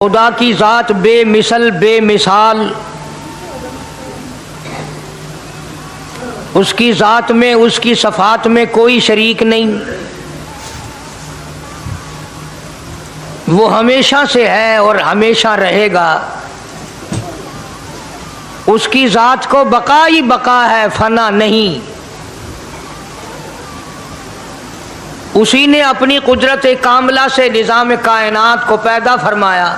खुदा की ज़ात बेमिसल बेमिसाल, उसकी ज़ात में उसकी सफ़ात में कोई शरीक नहीं। वो हमेशा से है और हमेशा रहेगा। उसकी ज़ात को बका ही बका है, फना नहीं। उसी ने अपनी कुदरत कामला से निज़ाम कायनात को पैदा फरमाया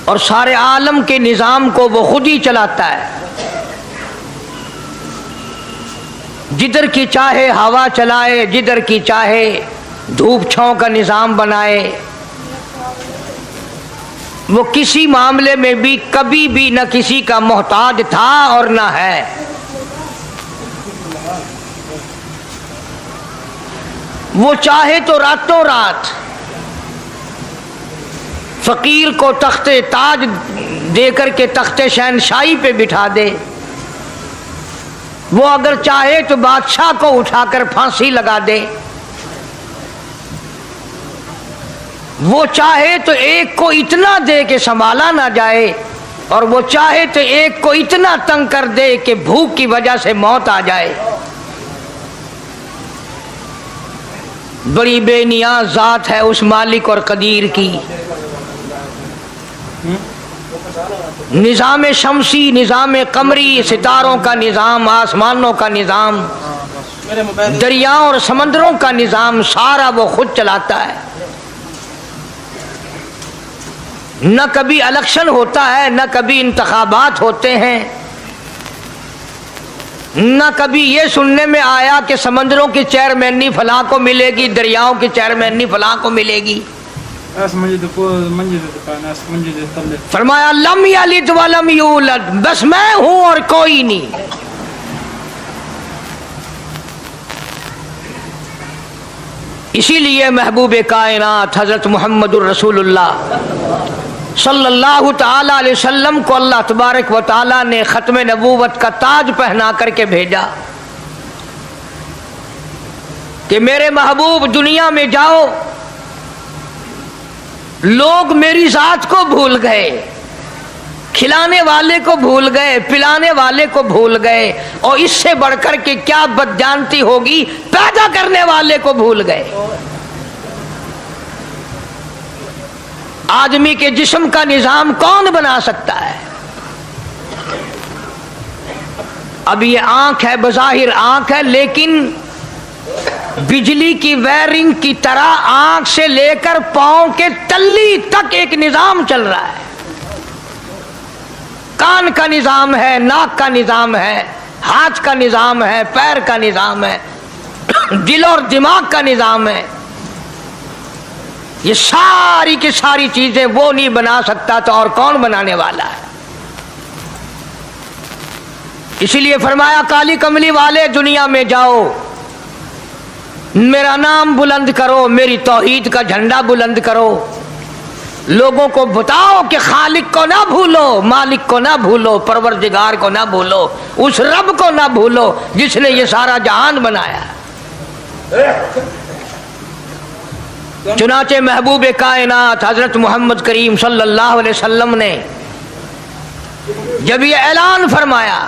और सारे आलम के निज़ाम को वो खुद ही चलाता है। जिधर की चाहे हवा चलाए, जिधर की चाहे धूप छांव का निज़ाम बनाए। वो किसी मामले में भी कभी भी न किसी का मोहताज था और न है। वो चाहे तो रातों रात फकीर को तख्ते ताज देकर के तख्ते शहनशाही पे बिठा दे। वो अगर चाहे तो बादशाह को उठाकर फांसी लगा दे। वो चाहे तो एक को इतना दे कि संभाला ना जाए, और वो चाहे तो एक को इतना तंग कर दे कि भूख की वजह से मौत आ जाए। बड़ी बेनियाज ज़ात है उस मालिक और कदीर की। निज़ाम शमसी, निज़ाम कमरी, सितारों का निज़ाम, आसमानों का निज़ाम, दरियाओं और समंदरों का निज़ाम, सारा वो खुद चलाता है। न कभी इलेक्शन होता है, न कभी इंतखाबात होते हैं, न कभी ये सुनने में आया कि समंदरों की चेयरमैनी फलां को मिलेगी, दरियाओं की चेयरमैनी फलां को मिलेगी। फरमाया लम यलिद वलम यूलद, बस मैं हूं और कोई नहीं। इसीलिए महबूब कायनात हजरत मुहम्मदुर रसूलुल्लाह सल्लल्लाहु ताला अलैहि वसल्लम को अल्लाह तबारक व ताला ने खत्म नबूवत का ताज पहना करके भेजा कि मेरे महबूब दुनिया में जाओ। लोग मेरी जात को भूल गए, खिलाने वाले को भूल गए, पिलाने वाले को भूल गए, और इससे बढ़कर के क्या बदजानती होगी, पैदा करने वाले को भूल गए। आदमी के जिस्म का निजाम कौन बना सकता है? अब ये आंख है, बज़ाहिर आंख है, लेकिन बिजली की वायरिंग की तरह आंख से लेकर पांव के तल्ली तक एक निजाम चल रहा है। कान का निजाम है, नाक का निजाम है, हाथ का निजाम है, पैर का निजाम है, दिल और दिमाग का निजाम है। ये सारी की सारी चीजें वो नहीं बना सकता तो और कौन बनाने वाला है? इसलिए फरमाया काली कमली वाले दुनिया में जाओ, मेरा नाम बुलंद करो, मेरी तौहीद का झंडा बुलंद करो। लोगों को बताओ कि खालिक को ना भूलो, मालिक को ना भूलो, परवरदिगार को ना भूलो, उस रब को ना भूलो जिसने ये सारा जहान बनाया। चुनाचे महबूब कायनात हजरत मोहम्मद करीम सल्लल्लाहु अलैहि वसल्लम ने जब ये ऐलान फरमाया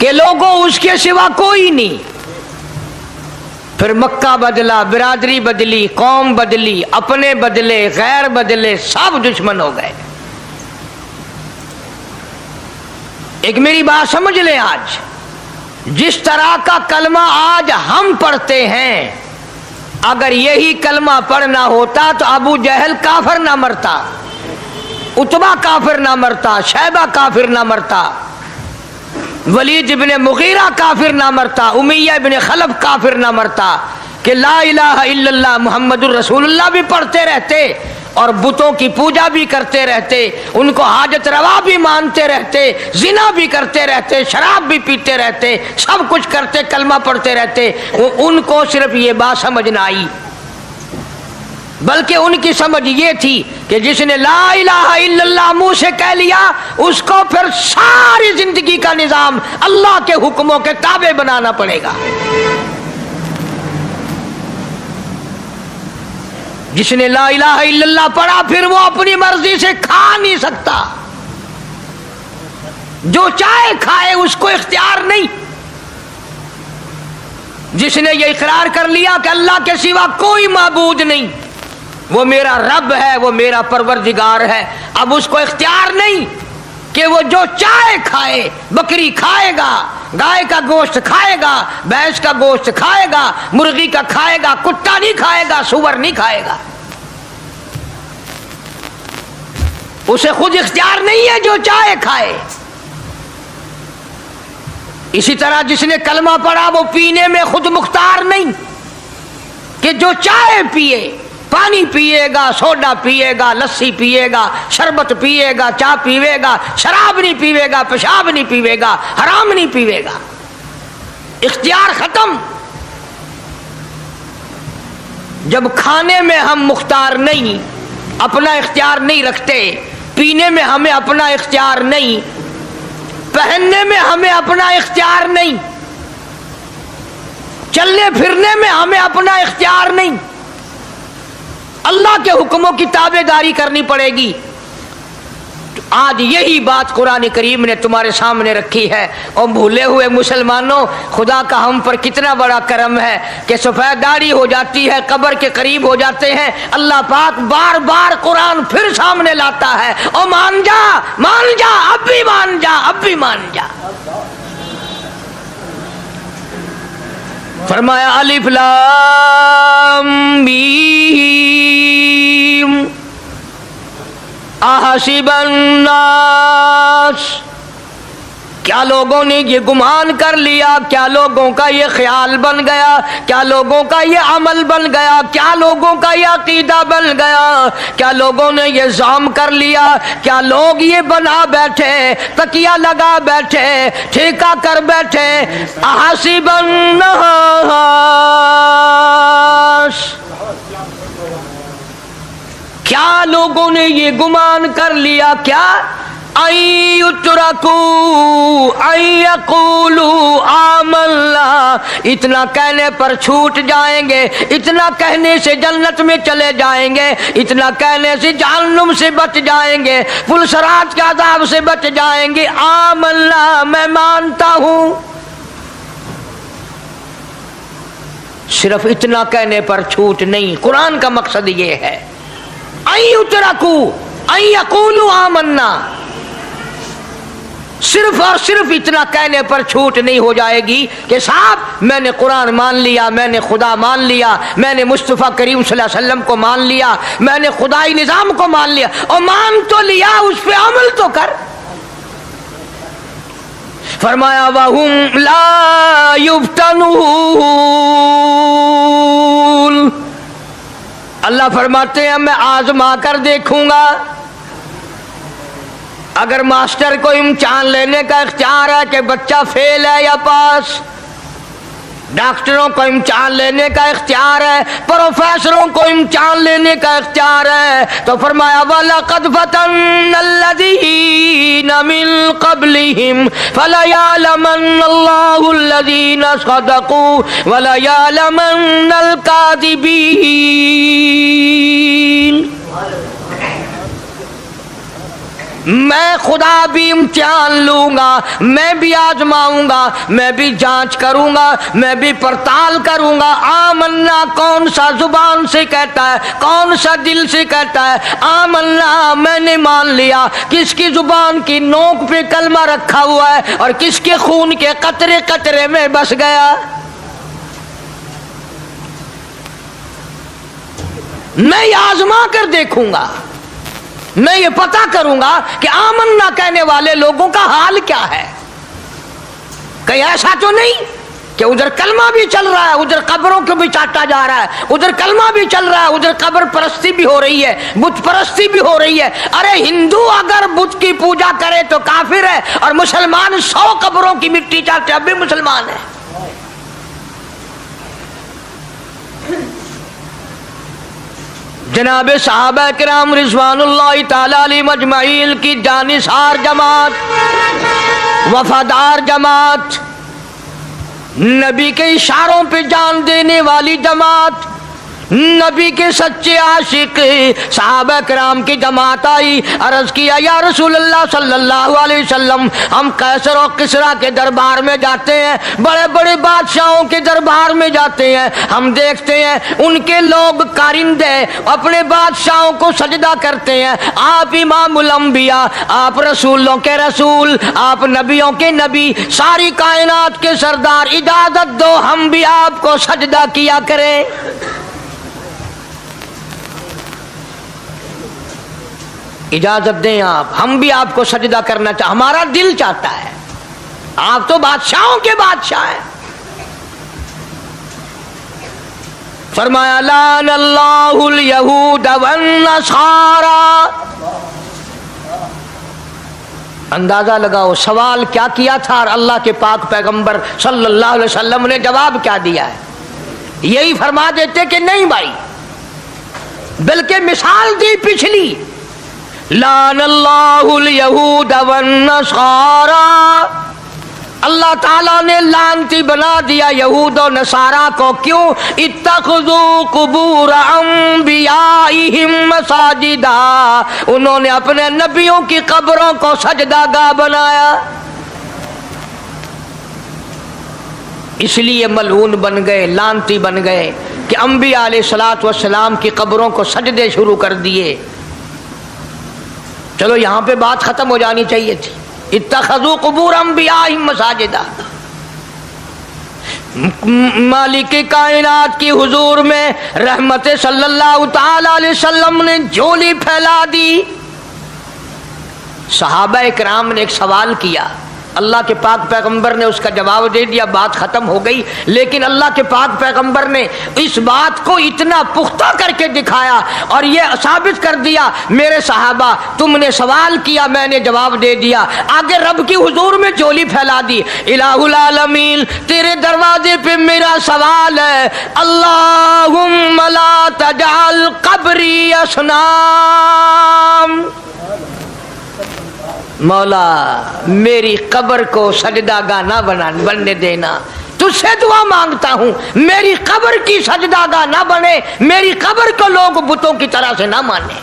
कि लोगों उसके सिवा कोई नहीं, फिर मक्का बदला, बिरादरी बदली, कौम बदली, अपने बदले, गैर बदले, सब दुश्मन हो गए। एक मेरी बात समझ लें, आज जिस तरह का कलमा आज हम पढ़ते हैं, अगर यही कलमा पढ़ना होता तो अबू जहल काफिर ना मरता, उतबा काफिर ना मरता, शैबा काफिर ना मरता, वलीद इब्ने मुगीरा काफिर ना मरता, उमैया इब्ने खलफ काफिर ना मरता, कि ला इलाहा इल्लल्लाह मुहम्मदुर रसूलुल्लाह भी पढ़ते रहते और बुतों की पूजा भी करते रहते, उनको हाजत रवा भी मानते रहते, जिना भी करते रहते, शराब भी पीते रहते, सब कुछ करते, कलमा पढ़ते रहते। उनको सिर्फ ये बात समझ ना आई, बल्कि उनकी समझ ये थी कि जिसने ला इलाहा इल्लल्लाह मुंह से कह लिया, उसको फिर सारी जिंदगी का निजाम अल्लाह के हुक्मों के ताबे बनाना पड़ेगा। जिसने ला इलाहा इल्लल्लाह पढ़ा फिर वो अपनी मर्जी से खा नहीं सकता, जो चाहे खाए, उसको इख्तियार नहीं। जिसने ये इकरार कर लिया कि अल्लाह के सिवा कोई माबूद नहीं, वो मेरा रब है, वो मेरा परवरदिगार है, अब उसको इख्तियार नहीं कि वो जो चाहे खाए। बकरी खाएगा, गाय का गोश्त खाएगा, भैंस का गोश्त खाएगा, मुर्गी का खाएगा, कुत्ता नहीं खाएगा, सुअर नहीं खाएगा। उसे खुद इख्तियार नहीं है, जो चाहे खाए। इसी तरह जिसने कलमा पढ़ा वो पीने में खुद मुख्तार नहीं कि जो चाहे पिए, पानी पिएगा, सोडा पिएगा, लस्सी पिएगा, शरबत पिएगा, चाय पीवेगा, शराब नहीं पीवेगा, पेशाब नहीं पीवेगा, हराम नहीं पीवेगा। इख्तियार खत्म। जब खाने में हम मुख्तार नहीं, अपना इख्तियार नहीं रखते, पीने में हमें अपना इख्तियार नहीं, पहनने में हमें अपना इख्तियार नहीं, चलने फिरने में हमें अपना इख्तियार नहीं, अल्लाह के हुक्मों की ताबेदारी करनी पड़ेगी। आज यही बात कुरान करीम ने तुम्हारे सामने रखी है। और भूले हुए मुसलमानों, खुदा का हम पर कितना बड़ा करम है कि सफेद दाढ़ी हो जाती है, कब्र के करीब हो जाते हैं, अल्लाह पाक बार बार कुरान फिर सामने लाता है, और मान जा, मान जा, अब भी मान जा, अब भी मान जा। फरमाया अलिफ लाम मीम अहसिबन नास, क्या लोगों ने ये गुमान कर लिया, क्या लोगों का ये ख्याल बन गया, क्या लोगों का ये अमल बन गया, क्या लोगों का ये अकीदा बन गया, क्या लोगों ने ये ज़ाम कर लिया, क्या लोग ये बना बैठे, तकिया लगा बैठे, ठेका कर बैठे। अहसिबन नास, क्या लोगों ने ये गुमान कर लिया, क्या आमल्ला, इतना कहने पर छूट जाएंगे, इतना कहने से जन्नत में चले जाएंगे, इतना कहने से जहन्नुम से बच जाएंगे, पुलसरात के अज़ाब से बच जाएंगे। आमल्ला, मैं मानता हूं। सिर्फ इतना कहने पर छूट नहीं, कुरान का मकसद ये है आमन्ना, सिर्फ और सिर्फ इतना कहने पर छूट नहीं हो जाएगी कि साहब मैंने कुरान मान लिया, मैंने खुदा मान लिया, मैंने मुस्तफ़ा करीम सल्लल्लाहु अलैहि वसल्लम को मान लिया, मैंने खुदाई निज़ाम को मान लिया। और मान तो लिया, उस पे अमल तो कर। फरमाया वहुम ला युफ्तनून, अल्लाह फरमाते हैं मैं आजमा कर देखूंगा। अगर मास्टर को इम्तिहान लेने का इख्तियार है कि बच्चा फेल है या पास, डॉक्टरों को इम्तिहान लेने का इख्तियार है, प्रोफेसरों को इम्तिहान लेने का इख्तियार है, तो फरमाया वलक़द फ़तन्नल्लज़ीना मिन क़ब्लिहिम फ़लयअलमन्नल्लाहुल्लज़ीना सदक़ू वलयअलमन्नल काज़िबीन। मैं खुदा भी इम्तिहान लूंगा, मैं भी आजमाऊंगा, मैं भी जांच करूंगा, मैं भी पड़ताल करूंगा। आमन्ना कौन सा जुबान से कहता है, कौन सा दिल से कहता है। आमन्ना मैंने मान लिया, किसकी जुबान की नोक पे कलमा रखा हुआ है और किसके खून के कतरे कतरे में बस गया। मैं आजमा कर देखूंगा, मैं ये पता करूंगा कि आमन्ना कहने वाले लोगों का हाल क्या है। कहीं ऐसा तो नहीं कि उधर कलमा भी चल रहा है, उधर कब्रों को भी चाटा जा रहा है, उधर कलमा भी चल रहा है, उधर कब्र परस्ती भी हो रही है, बुत परस्ती भी हो रही है। अरे हिंदू अगर बुत की पूजा करे तो काफिर है, और मुसलमान 100 कब्रों की मिट्टी चाटे अब भी मुसलमान है। जनाबे सहाबा किराम रिज़वानुल्लाहि ताला अलैहिम अजमाइन की जानिसार जमात, वफादार जमात, नबी के इशारों पे जान देने वाली जमात, नबी के सच्चे आशिक सहाबा किराम की जमात आई, अर्ज किया या रसूल अल्लाह सल्लल्लाहु अलैहि वसल्लम, हम कैसर और किसरा के दरबार में जाते हैं, बड़े बड़े बादशाहों के दरबार में जाते हैं, हम देखते हैं उनके लोग कारिंदे अपने बादशाहों को सजदा करते हैं। आप इमामुल अंबिया, आप रसूलों के रसूल, आप नबियों के नबी, सारी कायनात के सरदार, इजाजत दो हम भी आपको सजदा किया करें। इजाजत दें आप, हम भी आपको सजदा करना चाहते, हमारा दिल चाहता है, आप तो बादशाहों के बादशाह हैं। फरमाया लानल्लाहुल यहूद वन नसारा। अंदाजा लगाओ सवाल क्या किया था और अल्लाह के पाक पैगंबर सल्लल्लाहु अलैहि वसल्लम ने जवाब क्या दिया है। यही फरमा देते कि नहीं भाई, बल्कि मिसाल दी पिछली, लानल्लाहुल यहूद वन नसारा, अल्लाह ताला ने लानती बना दिया यहूद और नसारा को। क्यों? इत्तखज़ू कुबूर अंबियाइहिम मसाजिदा, उन्होंने अपने नबियों की कब्रों को सजदागाह बनाया, इसलिए मलऊन बन गए, लानती बन गए कि अंबिया अलैहिस्सलातु वस्सलाम की कब्रों को सजदे शुरू कर दिए। चलो यहां पे बात खत्म हो जानी चाहिए थी। इत्तखज़ू कुबूर अंबियाइहिम मसाजिदा। मालिक कायनात की हुजूर में रहमत सल्लल्लाहु ताला अलैहि वसल्लम ने झोली फैला दी। सहाबा इकराम ने एक सवाल किया, अल्लाह के पाक पैगंबर ने उसका जवाब दे दिया, बात खत्म हो गई। लेकिन अल्लाह के पाक पैगंबर ने इस बात को इतना पुख्ता करके दिखाया और ये साबित कर दिया, मेरे सहाबा तुमने सवाल किया, मैंने जवाब दे दिया। आगे रब की हुजूर में झोली फैला दी। इलाहुल आलमीन, तेरे दरवाजे पे मेरा सवाल है, अल्लाहुम्मा ला तजअल कब्री असनाम, मौला मेरी कब्र को सजदागाह ना बनने देना। तुझसे दुआ मांगता हूं, मेरी कब्र की सजदागाह ना बने, मेरी कब्र को लोग बुतों की तरह से ना माने।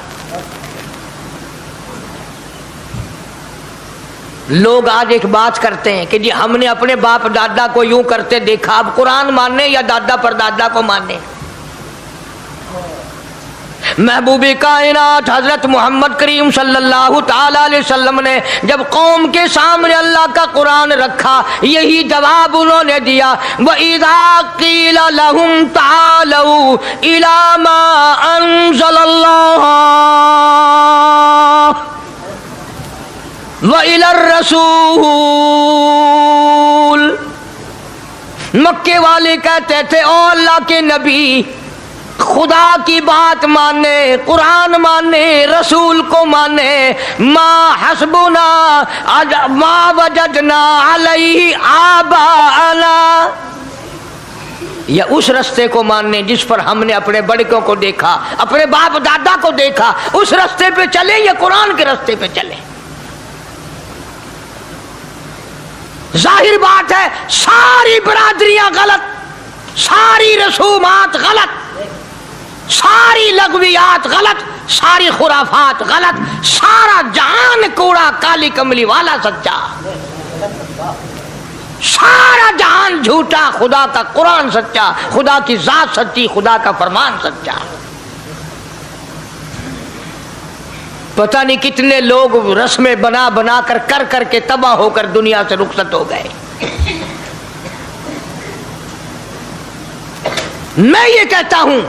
लोग आज एक बात करते हैं कि जी हमने अपने बाप दादा को यूं करते देखा, अब कुरान माने या दादा पर दादा को माने। महबूबे कायनात हजरत मोहम्मद करीम सल्लल्लाहु ताला अलैहि वसल्लम ने जब कौम के सामने अल्लाह का कुरान रखा, यही जवाब उन्होंने दिया, व इज़ा क़ीला लहुम तालू इला मा अंज़लल्लाह व इलर रसूल। मक्के वाले कहते थे, ओ अल्लाह के नबी, खुदा की बात माने, कुरान माने, रसूल को माने, मा हस्बुना मा वजदना अलैहि आबाना, या उस रास्ते को मानने जिस पर हमने अपने बड़कों को देखा, अपने बाप दादा को देखा, उस रास्ते पे चले या कुरान के रास्ते पे चले। जाहिर बात है सारी बरादरियां गलत, सारी रसूमात गलत, सारी लगवियात गलत, सारी खुराफात गलत, सारा जहान कूड़ा काली कमली वाला सच्चा, सारा जहान झूठा, खुदा का कुरान सच्चा, खुदा की जात सच्ची, खुदा का फरमान सच्चा। पता नहीं कितने लोग रस्में बना बना कर कर के तबाह होकर दुनिया से रुखसत हो गए। मैं ये कहता हूं,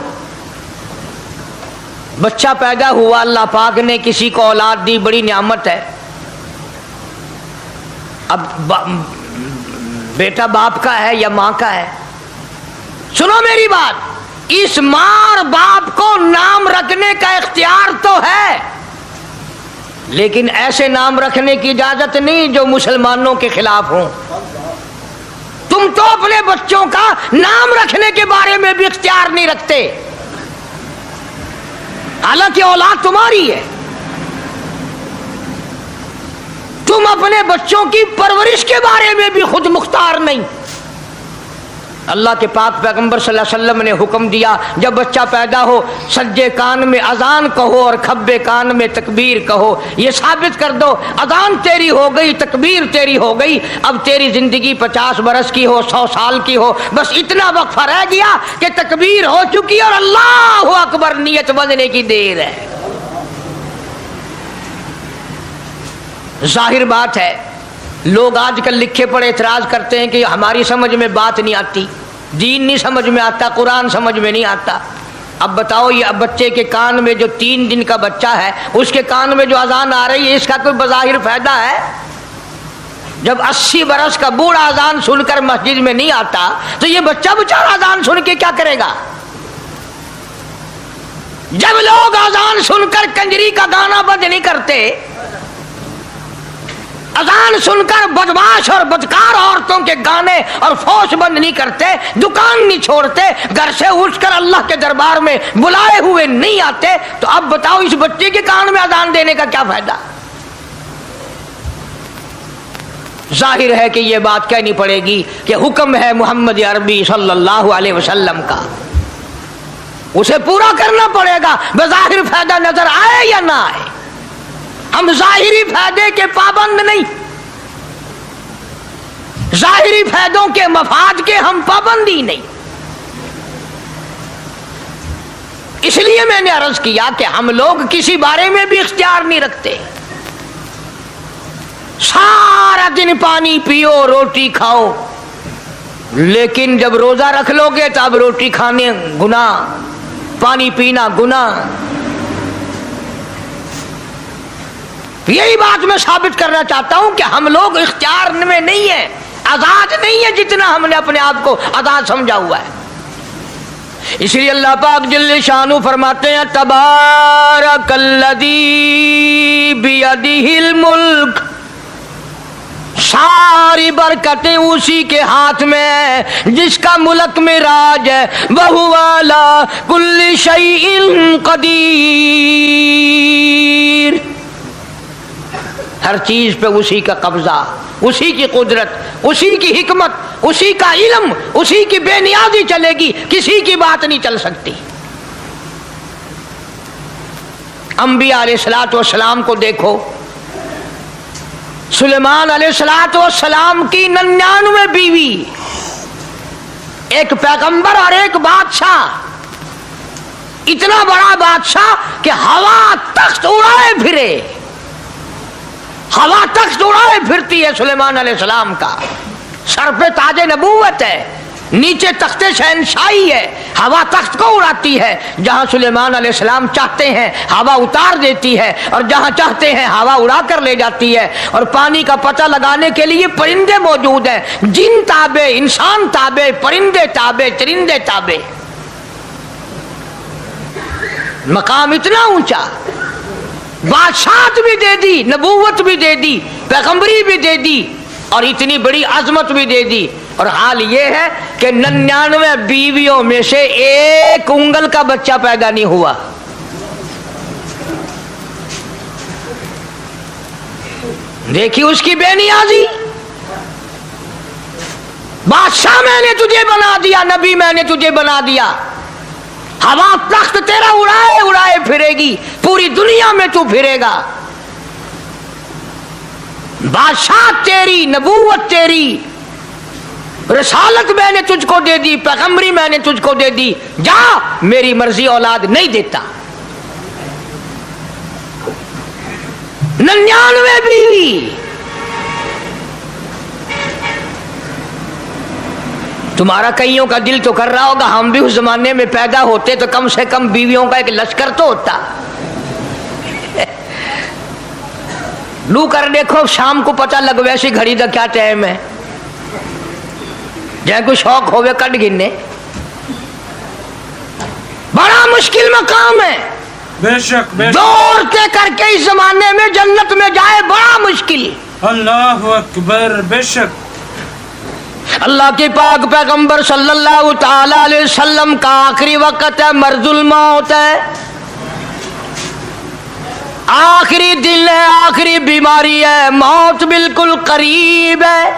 बच्चा पैदा हुआ, अल्लाह पाक ने किसी को औलाद दी, बड़ी नियामत है। अब बेटा बाप का है या मां का है? सुनो मेरी बात, इस मां और बाप को नाम रखने का इख्तियार तो है, लेकिन ऐसे नाम रखने की इजाजत नहीं जो मुसलमानों के खिलाफ हो। तुम तो अपने बच्चों का नाम रखने के बारे में भी इख्तियार नहीं रखते, हालांकि औलाद तुम्हारी है। तुम अपने बच्चों की परवरिश के बारे में भी खुद मुख्तार नहीं। اللہ کے پاک پیغمبر صلی اللہ علیہ وسلم نے حکم دیا جب بچہ پیدا ہو سجے کان میں اذان کہو اور کھبے کان میں تکبیر کہو. یہ ثابت کر دو اذان تیری ہو گئی, تکبیر تیری ہو گئی, اب تیری زندگی 50 برس کی ہو 100 سال کی ہو, بس اتنا وقفہ رہ گیا کہ تکبیر ہو چکی اور اللہ اکبر نیت بندنے کی دیر ہے. ظاہر بات ہے لوگ آج کل لکھے پڑے اعتراض کرتے ہیں کہ ہماری سمجھ میں بات نہیں آتی, دین نہیں سمجھ میں آتا, قرآن سمجھ میں نہیں آتا. اب بتاؤ یہ اب بچے کے کان میں جو 3 دن کا بچہ ہے اس کے کان میں جو اذان آ رہی ہے اس کا کوئی بظاہر فائدہ ہے؟ جب 80 برس کا بوڑھا اذان سن کر مسجد میں نہیں آتا تو یہ بچہ بیچارہ اذان سن کے کیا کرے گا؟ جب لوگ اذان سن کر کنجری کا گانا بند نہیں کرتے, اذان سن کر بدماش اور بدکار عورتوں کے گانے اور فوش بند نہیں کرتے, دکان نہیں چھوڑتے, گھر سے اٹھ کر اللہ کے دربار میں بلائے ہوئے نہیں آتے, تو اب بتاؤ اس بچے کے کان میں اذان دینے کا کیا فائدہ؟ ظاہر ہے کہ یہ بات کہنی پڑے گی کہ حکم ہے محمد عربی صلی اللہ علیہ وسلم کا, اسے پورا کرنا پڑے گا بظاہر فائدہ نظر آئے یا نہ آئے. ہم ظاہری فائدے کے پابند نہیں, ظاہری فائدوں کے مفاد کے ہم پابندی نہیں. اس لیے میں نے عرض کیا کہ ہم لوگ کسی بارے میں بھی اختیار نہیں رکھتے. سارا دن پانی پیو روٹی کھاؤ, لیکن جب روزہ رکھ لو گے تو اب روٹی کھانے گناہ, پانی پینا گناہ. یہی بات میں ثابت کرنا چاہتا ہوں کہ ہم لوگ اختیار میں نہیں ہیں, آزاد نہیں ہے جتنا ہم نے اپنے آپ کو آزاد سمجھا ہوا ہے. اس لیے اللہ پاک جل شانہ فرماتے ہیں تبارک الذی بیدہ الملک, ساری برکتیں اسی کے ہاتھ میں ہے جس کا ملک میں راج ہے. وَهُوَ عَلَىٰ كُلِّ شَيْءٍ قدیر, ہر چیز پہ اسی کا قبضہ, اسی کی قدرت, اسی کی حکمت, اسی کا علم, اسی کی بے نیازی چلے گی, کسی کی بات نہیں چل سکتی. انبیاء علیہ الصلوۃ والسلام کو دیکھو, سلیمان علیہ الصلوۃ والسلام کی 99 بیوی, ایک پیغمبر اور ایک بادشاہ, اتنا بڑا بادشاہ کہ ہوا تخت اڑائے پھرے, ہوا تخت اڑائے پھرتی ہے سلیمان علیہ السلام کا, سر پہ تاج نبوت ہے, نیچے تخت شہنشاہی ہے, ہوا تخت کو اڑاتی ہے. جہاں سلیمان علیہ السلام چاہتے ہیں ہوا اتار دیتی ہے, اور جہاں چاہتے ہیں ہوا اڑا کر لے جاتی ہے. اور پانی کا پتہ لگانے کے لیے پرندے موجود ہیں, جن تابع, انسان تابع, پرندے تابع, چرندے تابع. مقام اتنا اونچا, بادشاہت بھی دے دی, نبوت بھی دے دی, پیغمبری بھی دے دی, اور اتنی بڑی عظمت بھی دے دی. اور حال یہ ہے کہ 99 بیویوں میں سے ایک انگل کا بچہ پیدا نہیں ہوا. دیکھی اس کی بے نیازی. بادشاہ میں نے تجھے بنا دیا, نبی میں نے تجھے بنا دیا, ہوا تخت تیرا اڑائے اڑائے پھرے گی, پوری دنیا میں تو پھرے گا. بادشاہ تیری, نبوت تیری, رسالت میں نے تجھ کو دے دی, پیغمبری میں نے تجھ کو دے دی, جا میری مرضی اولاد نہیں دیتا. 99 بیوی. تمہارا کئیوں کا دل تو کر رہا ہوگا ہم بھی اس زمانے میں پیدا ہوتے تو کم سے کم بیویوں کا ایک لشکر تو ہوتا. لو کر دیکھو شام کو پتہ لگ ویسی گھڑی کا کیا ٹائم ہے, جائے کوئی شوق ہوئے کٹ گننے. بڑا مشکل مقام ہے, بے شک بے شک, دو عورتیں کر کے اس زمانے میں جنت میں جائے بڑا مشکل. اللہ اکبر, بے شک. اللہ کے پاک پیغمبر صلی اللہ تعالی علیہ وسلم کا آخری وقت ہے, مرض الموت ہے, آخری دن ہے, آخری بیماری ہے, موت بالکل قریب ہے.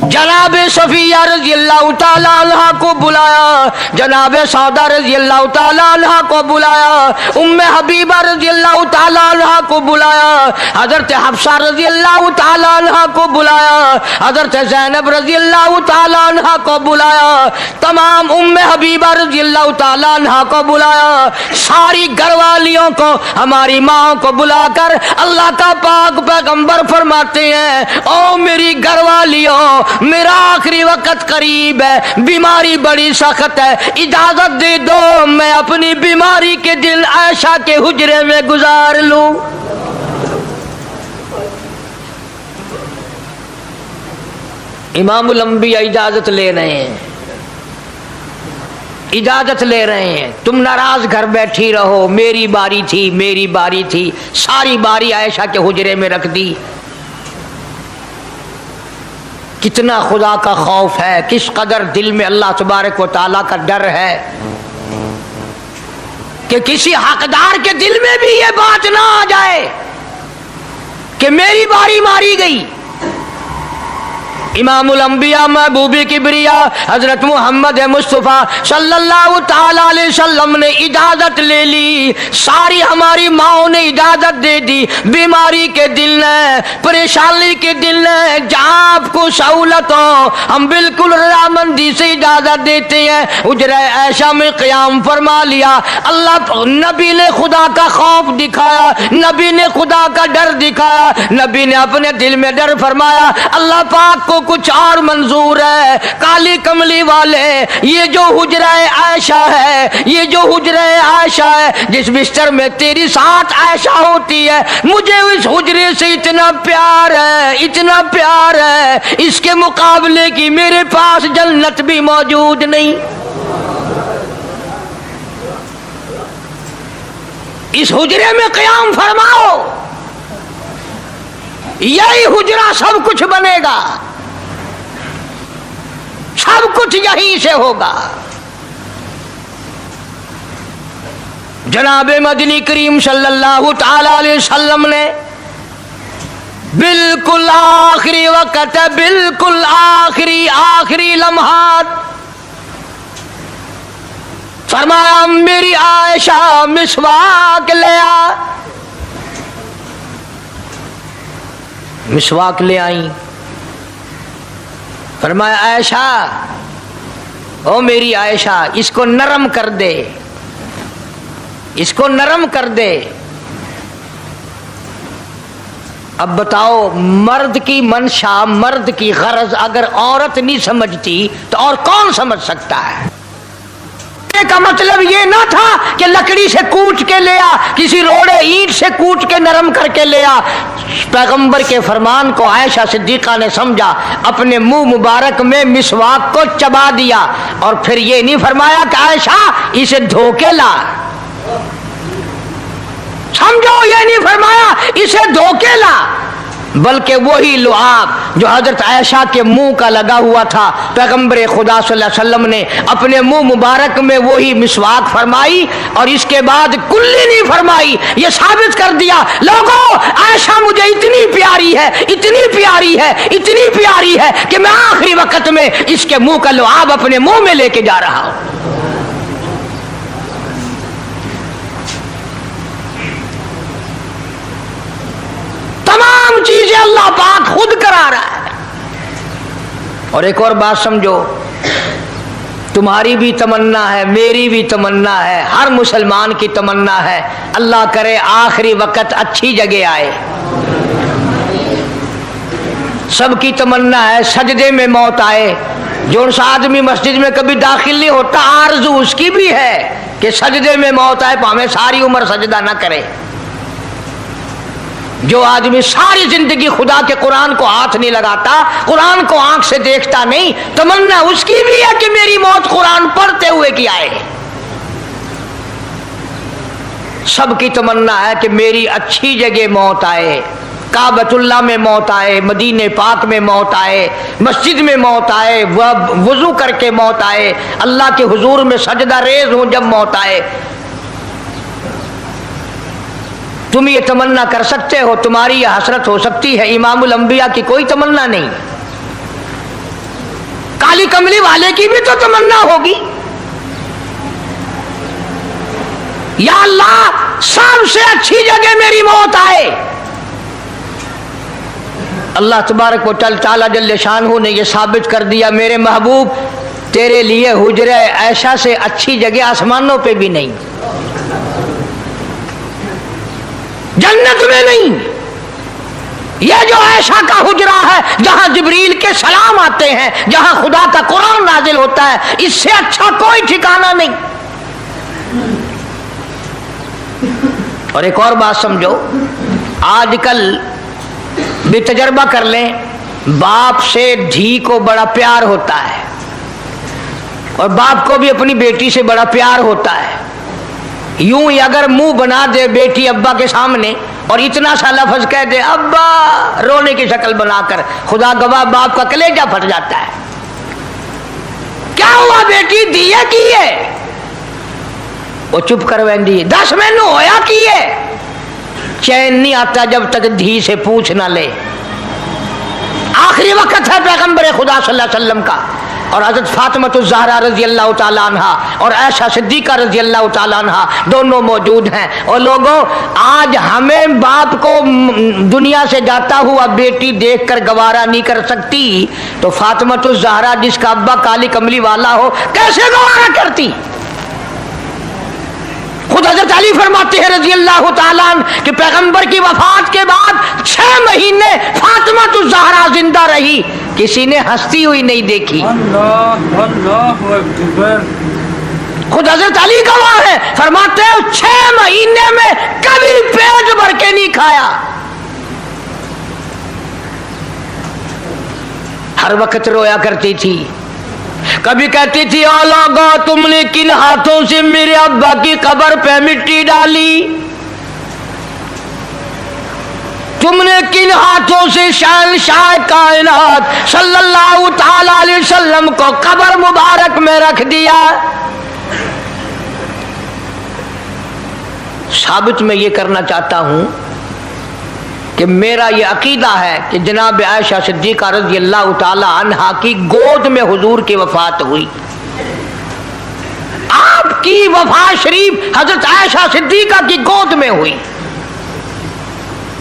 जनाब सफिया रजी अल्लाह ताला अन्हा को बुलाया, जनाब सौदा रजी अल्लाह ताला अन्हा को बुलाया, उम्मे हबीबा रजी अल्लाह ताला अन्हा को बुलाया, हजरत हफ्सा रजी अल्लाह ताला अन्हा को बुलाया, हजरत ज़ैनब रजी अल्लाह ताला अन्हा को बुलाया, तमाम उम्मे हबीबा रजी अल्लाह ताला अन्हा को बुलाया, सारी घरवालियों को, हमारी माँ को बुलाकर अल्लाह का पाक पैगंबर फरमाते हैं, ओ मेरी घरवालियों, मेरा आखिरी वक्त करीब है, बीमारी बड़ी सख्त है, इजाजत दे दो मैं अपनी बीमारी के दिन आयशा के हुजरे में गुजार लूं। इमामुल अंबिया इजाजत ले रहे हैं, इजाजत ले रहे हैं, तुम नाराज घर बैठी रहो, मेरी बारी थी, मेरी बारी थी, सारी बारी आयशा के हुजरे में रख दी। कितना खुदा का खौफ है, किस कदर दिल में अल्लाह तबारक व तआला का डर है कि किसी हकदार के दिल में भी ये बात ना आ जाए कि मेरी बारी मारी गई। इमामुल अंबिया महबूबी किबरिया हजरत मोहम्मद मुस्तफ़ा सल्लल्लाहु ताला अलैहि वसल्लम ने इजाजत ले ली, सारी हमारी माओ ने इजाजत दे दी, बीमारी के दिल ने, परेशानी के दिल ने, जहाँ आपको सहूलत हो हम बिल्कुल रजामंदी से इजाजत देते हैं। हुजरा ऐशा में क़याम फरमा लिया, अल्लाह नबी ने खुदा का खौफ दिखाया, नबी ने खुदा का डर दिखाया, नबी ने अपने दिल में डर फरमाया, अल्लाह पाक को कुछ और मंजूर है। काली कमली वाले, ये जो हुजरा आयशा है, ये जो हुजरा आयशा है, जिस बिस्तर में तेरी साथ आयशा होती है, मुझे उस हुजरे से इतना प्यार है, इतना प्यार है, इसके मुकाबले की मेरे पास जन्नत भी मौजूद नहीं। इस हुजरे में क़याम फरमाओ, यही हुजरा सब कुछ बनेगा, सब कुछ यहीं से होगा। जनाब मदनी करीम सल्लल्लाहु ताला अलैहि वसल्लम ने बिल्कुल आखिरी वक्त, बिल्कुल आखिरी लम्हात फरमाया, मेरी आयशा मिसवाक ले आ। मिसवाक ले आई, फरमाया आयशा, ओ मेरी आयशा, इसको नरम कर दे, इसको नरम कर दे। अब बताओ, मर्द की मंशा, मर्द की गरज अगर औरत नहीं समझती तो और कौन समझ सकता है? का मतलब ये ना था कि लकड़ी से कूट के ले आ, किसी रोड़े ईंट से कूट के नरम करके ले आ। पैगंबर के फरमान को आयशा सिद्दीका ने समझा, अपने मुंह मुबारक में मिसवाक को चबा दिया और फिर ये नहीं फरमाया कि आयशा इसे धो के ला, समझो, ये नहीं फरमाया इसे धो के ला, बल्कि वही लुआब जो हजरत आयशा के मुंह का लगा हुआ था, पैगंबर खुदा सल्लल्लाहु अलैहि वसल्लम ने अपने मुंह मुबारक में वही मिसवाक फरमाई और इसके बाद कुल्ली नहीं फरमाई। ये साबित कर दिया, लोगों, आयशा मुझे इतनी प्यारी है, इतनी प्यारी है, इतनी प्यारी है कि मैं आखिरी वक्त में इसके मुंह का लुआब अपने मुंह में लेके जा रहा हूं। तमाम चीजें अल्लाह पाक खुद करा रहा है। और एक और बात समझो, तुम्हारी भी तमन्ना है, मेरी भी तमन्ना है, हर मुसलमान की तमन्ना है, अल्लाह करे आखिरी वक्त अच्छी जगह आए। सबकी तमन्ना है सजदे में मौत आए। जो आदमी मस्जिद में कभी दाखिल नहीं होता, आरज़ू उसकी भी है कि सजदे में मौत आए, भावें सारी उम्र सजदा ना करे। जो आदमी सारी जिंदगी खुदा के कुरान को हाथ नहीं लगाता, कुरान को आंख से देखता नहीं, तमन्ना उसकी भी है कि मेरी मौत कुरान पढ़ते हुए की आए। सबकी तमन्ना है कि मेरी अच्छी जगह मौत आए, काबतुल्लाह में मौत आए, मदीने पाक में मौत आए, मस्जिद में मौत आए, वजू करके मौत आए, अल्लाह के हुजूर में सजदा रेज हो जब मौत आए। तुम ये तमन्ना कर सकते हो, तुम्हारी ये हसरत हो सकती है। इमामुल अंबिया की कोई तमन्ना नहीं। काली कमली वाले की भी तो तमन्ना होगी, या अल्लाह सबसे अच्छी जगह मेरी मौत आए। अल्लाह तबारक व तआला जल्ले शानहू ने यह साबित कर दिया, मेरे महबूब तेरे लिए हुजरे ऐशा से अच्छी जगह आसमानों पे भी नहीं, जन्नत में नहीं। यह जो ऐशा का हुजरा है जहां जिब्रील के सलाम आते हैं, जहां खुदा का कुरान नाजिल होता है, इससे अच्छा कोई ठिकाना नहीं। और एक और बात समझो, आजकल भी तजर्बा कर लें, बाप से धी को बड़ा प्यार होता है और बाप को भी अपनी बेटी से बड़ा प्यार होता है। यूं ही अगर मुंह बना दे बेटी अब्बा के सामने और इतना सा लफ्ज कह दे अब्बा, रोने की शक्ल बनाकर, खुदा गवाह बाप का कलेजा फट जाता है। क्या हुआ बेटी, दिए की है? वो चुप कर वेंदी, 10 मैनू होया की है? चैन नहीं आता जब तक धी से पूछ ना ले। आखिरी वक्त है पैगंबर खुदा सल्लल्लाहु अलैहि वसल्लम का, और हजरत फातिमा ज़हरा रजी अल्लाह तआला अन्हा और आयशा सिद्दीका रजी अल्लाह तआला अन्हा दोनों मौजूद हैं। और लोगों, आज हमें बाप को दुनिया से जाता हुआ बेटी देखकर गवारा नहीं कर सकती, तो फातिमा ज़हरा जिसका अब्बा काली कमली वाला हो कैसे गवारा करती? खुद हजरत अली फरमाते हैं रजी अल्लाह तआला अन्हु कि पैगंबर की वफात के बाद 6 महीने फातिमा ज़हरा जिंदा रही, किसी ने हंसती हुई नहीं देखी। अल्लाह अल्लाहु अकबर। खुद हजरत अली गवाह है, फरमाते हैं 6 महीने में कभी पेट भर के नहीं खाया, हर वक्त रोया करती थी। कभी कहती थी, ओ लोगो तुमने किन हाथों से मेरे अब्बा की कब्र पे मिट्टी डाली, तुमने किन हाथों से शहंशाह कायनात सल्लल्लाहु ताला अलैहि वसल्लम को कब्र मुबारक में रख दिया। साबित मैं ये करना चाहता हूं कि मेरा ये अकीदा है कि जनाब आयशा सिद्दीका रज़ी अल्लाह ताला अन्हा की गोद में हुजूर की वफात हुई। आपकी वफात शरीफ हजरत आयशा सिद्दीका की गोद में हुई।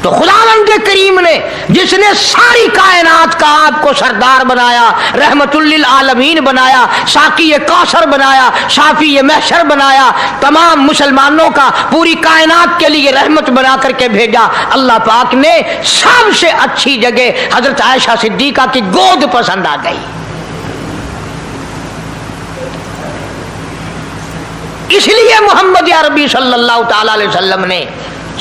तो खुदावंद करीम ने जिसने सारी कायनात का आपको सरदार बनाया, रहमतुल लिल आलमीन बनाया, साकी कौसर बनाया, शाफी महशर बनाया, तमाम मुसलमानों का पूरी कायनात के लिए रहमत बना करके भेजा, अल्लाह पाक ने सबसे अच्छी जगह हजरत आयशा सिद्दीका की गोद पसंद आ गई। इसलिए मोहम्मद अरबी सल्लल्लाहु ताला अलैहि वसल्लम ने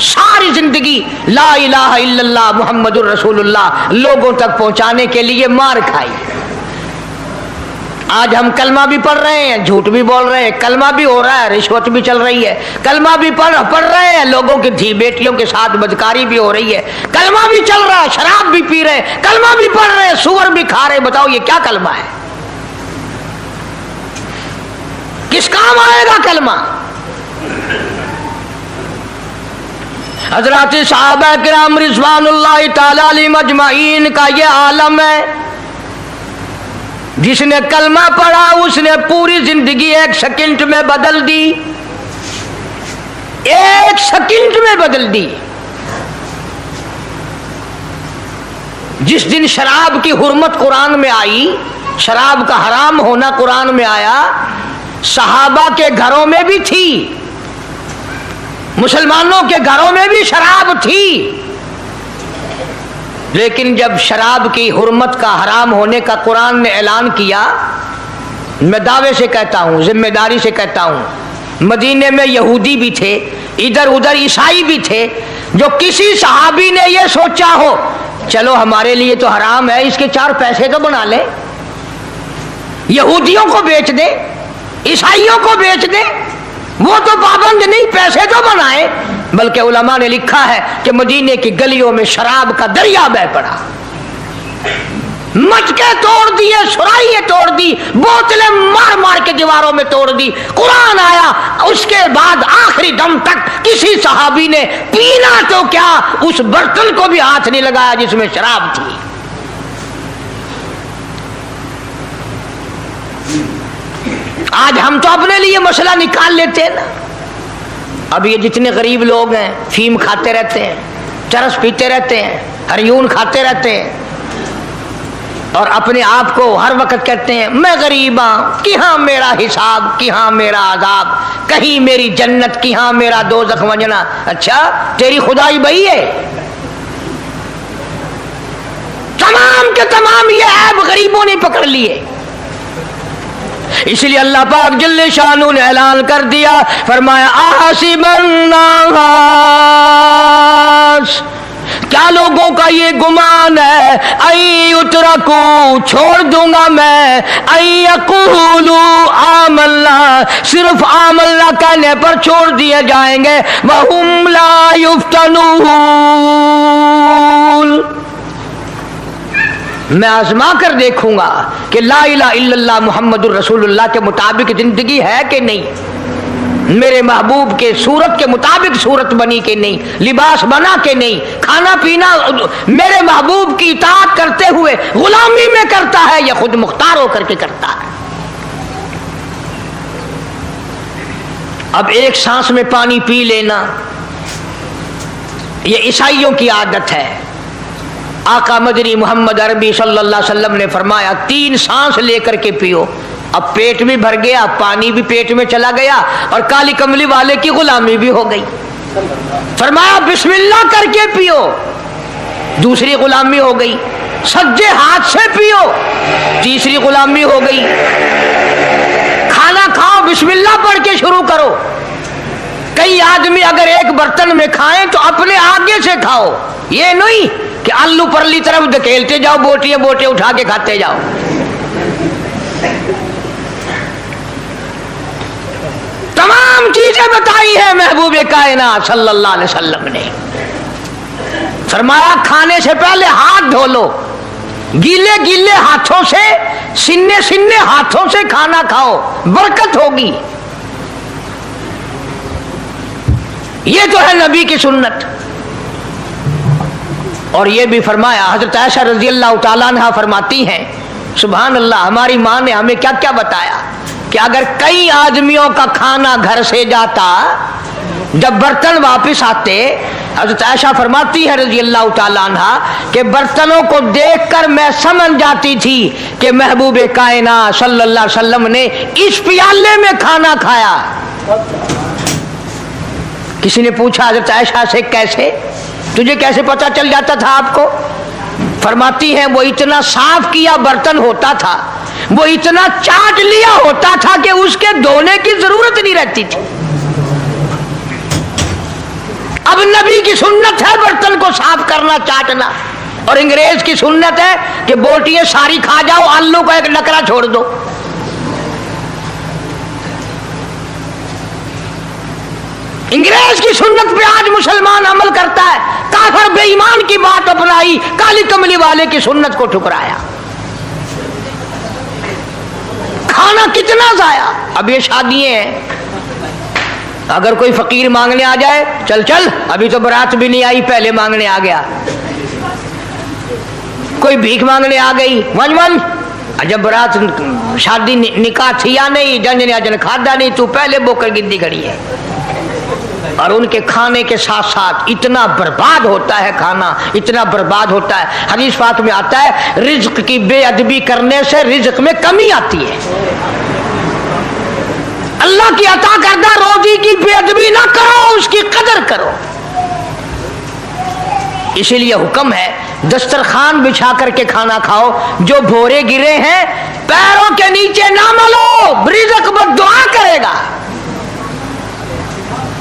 सारी जिंदगी ला इलाहा इल्लल्लाह मुहम्मदुर रसूलुल्लाह लोगों तक पहुंचाने के लिए मार खाई। आज हम कलमा भी पढ़ रहे हैं, झूठ भी बोल रहे हैं, कलमा भी हो रहा है, रिश्वत भी चल रही है, कलमा भी पढ़ रहे हैं, लोगों की धी बेटियों के साथ बदकारी भी हो रही है, कलमा भी चल रहा है, शराब भी पी रहे हैं, कलमा भी पढ़ रहे हैं, सुअर भी खा रहे हैं। बताओ ये क्या कलमा है? किस काम आएगा कलमा? हजरत सहाबा किराम रिज़वानुल्लाह ताला अलैहिम अजमाइन का ये आलम है, जिसने कलमा पढ़ा उसने पूरी जिंदगी 1 सेकंड में बदल दी, 1 सेकंड में बदल दी। जिस दिन शराब की हुर्मत कुरान में आई, शराब का हराम होना कुरान में आया, सहाबा के घरों में भी थी, मुसलमानों के घरों में भी शराब थी, लेकिन जब शराब की हुर्मत का हराम होने का कुरान ने ऐलान किया, मैं दावे से कहता हूं, जिम्मेदारी से कहता हूं, मदीने में यहूदी भी थे, इधर उधर ईसाई भी थे, जो किसी सहाबी ने यह सोचा हो चलो हमारे लिए तो हराम है, इसके 4 पैसे तो बना ले, यहूदियों को बेच दे, ईसाइयों को बेच दे, वो तो पाबंद नहीं, पैसे तो बनाए। बल्कि उलमा ने लिखा है कि मदीने की गलियों में शराब का दरिया बह पड़ा, मटके तोड़ दिए, सुराइयां तोड़ दी, बोतलें मार मार के दीवारों में तोड़ दी। कुरान आया, उसके बाद आखिरी दम तक किसी सहाबी ने पीना तो क्या, उस बर्तन को भी हाथ नहीं लगाया जिसमें शराब थी। आज हम तो अपने लिए मसला निकाल लेते हैं ना। अब ये जितने गरीब लोग हैं फीम खाते रहते हैं, चरस पीते रहते हैं, हरियून खाते रहते हैं और अपने आप को हर वक्त कहते हैं मैं गरीब हूं, कि हाँ मेरा हिसाब, कि हाँ मेरा आजाब, कहीं मेरी जन्नत, कि हाँ मेरा दोज़ख वंजना। अच्छा तेरी खुदाई बही है? तमाम के तमाम ये ऐब गरीबों ने पकड़ लिए। इसलिए अल्लाह पाक जल्ले शानु ने ऐलान कर दिया, फरमाया आसिबन्नास, क्या लोगों का ये गुमान है, आई उतरकू, छोड़ दूंगा मैं, आई यकूलू आमल्ला, सिर्फ आमल्ला कहने पर छोड़ दिए जाएंगे, वहुम ला युफ्तनून, मैं आजमा कर देखूंगा कि ला इलाहा इल्लल्लाह मुहम्मदुर रसूलुल्लाह के मुताबिक जिंदगी है कि नहीं, मेरे महबूब के सूरत के मुताबिक सूरत बनी कि नहीं, लिबास बना कि नहीं, खाना पीना मेरे महबूब की इताअत करते हुए गुलामी में करता है या खुद मुख्तार होकर के करता है। अब एक सांस में पानी पी लेना ये ईसाइयों की आदत है। आका मदनी मोहम्मद अरबी सल्लल्लाहु अलैहि वसल्लम ने फरमाया 3 सांस लेकर के पियो। अब पेट भी भर गया, पानी भी पेट में चला गया और काली कमली वाले की गुलामी भी हो गई। फरमाया बिस्मिल्लाह करके पियो, दूसरी गुलामी हो गई। सज्जे हाथ से पियो, तीसरी गुलामी हो गई। खाना खाओ बिस्मिल्लाह पढ़ के शुरू करो। कई आदमी अगर एक बर्तन में खाएं तो अपने आगे से खाओ, ये नहीं कि आलू परली तरफ धकेलते जाओ, बोटियां बोटियां उठा के खाते जाओ। तमाम चीजें बताई है महबूब कायनात सल्लल्लाहु अलैहि वसल्लम ने। फरमाया खाने से पहले हाथ धो लो, गीले गीले हाथों से, सिन्ने सिन्ने हाथों से खाना खाओ, बरकत होगी। ये तो है नबी की सुन्नत। और ये भी फरमाया, हजरत आयशा रजी अल्लाह तआला अन्हा फरमाती हैं, सुभान अल्लाह, हमारी माँ ने हमें क्या क्या बताया कि अगर कई आदमियों का खाना घर से जाता, जब बर्तन वापस आते, हजरत आयशा फरमाती है रजी अल्लाह तआला अन्हा कि बर्तनों को देखकर मैं समझ जाती थी कि महबूब कायनात सल्लल्लाहु अलैहि वसल्लम ने इस प्याले में खाना खाया। किसी ने पूछा हजरत आयशा से, कैसे, तुझे कैसे पता चल जाता था आपको? फरमाती हैं वो इतना साफ किया बर्तन होता था, वो इतना चाट लिया होता था कि उसके धोने की जरूरत नहीं रहती थी। अब नबी की सुन्नत है बर्तन को साफ करना, चाटना, और अंग्रेज की सुन्नत है कि बोटियां सारी खा जाओ, आलू का एक नकरा छोड़ दो। अंग्रेज की सुन्नत पे आज मुसलमान अमल करता है। काफिर बेईमान की बात अपनाई, काली कमली वाले की सुन्नत को ठुकराया। खाना कितना जाया। अब ये शादियां हैं, अगर कोई फकीर मांगने आ जाए, चल चल अभी तो बारात भी नहीं आई, पहले मांगने आ गया। कोई भीख मांगने आ गई, वन वन, जब बारात शादी निकाह थी या नहीं, जन ने जन खादा नहीं, तू पहले बोकर गिनती खड़ी है। और उनके खाने के साथ साथ इतना बर्बाद होता है खाना, इतना बर्बाद होता है। हदीस पाक में आता है रिज्क की बेअदबी करने से रिज्क में कमी आती है। अल्लाह की अता करदा रोजी की बेअदबी ना करो, उसकी कदर करो। इसीलिए हुक्म है दस्तरखान बिछा करके खाना खाओ। जो भोरे गिरे हैं पैरों के नीचे ना मलो, रिज्क बद्दुआ करेगा,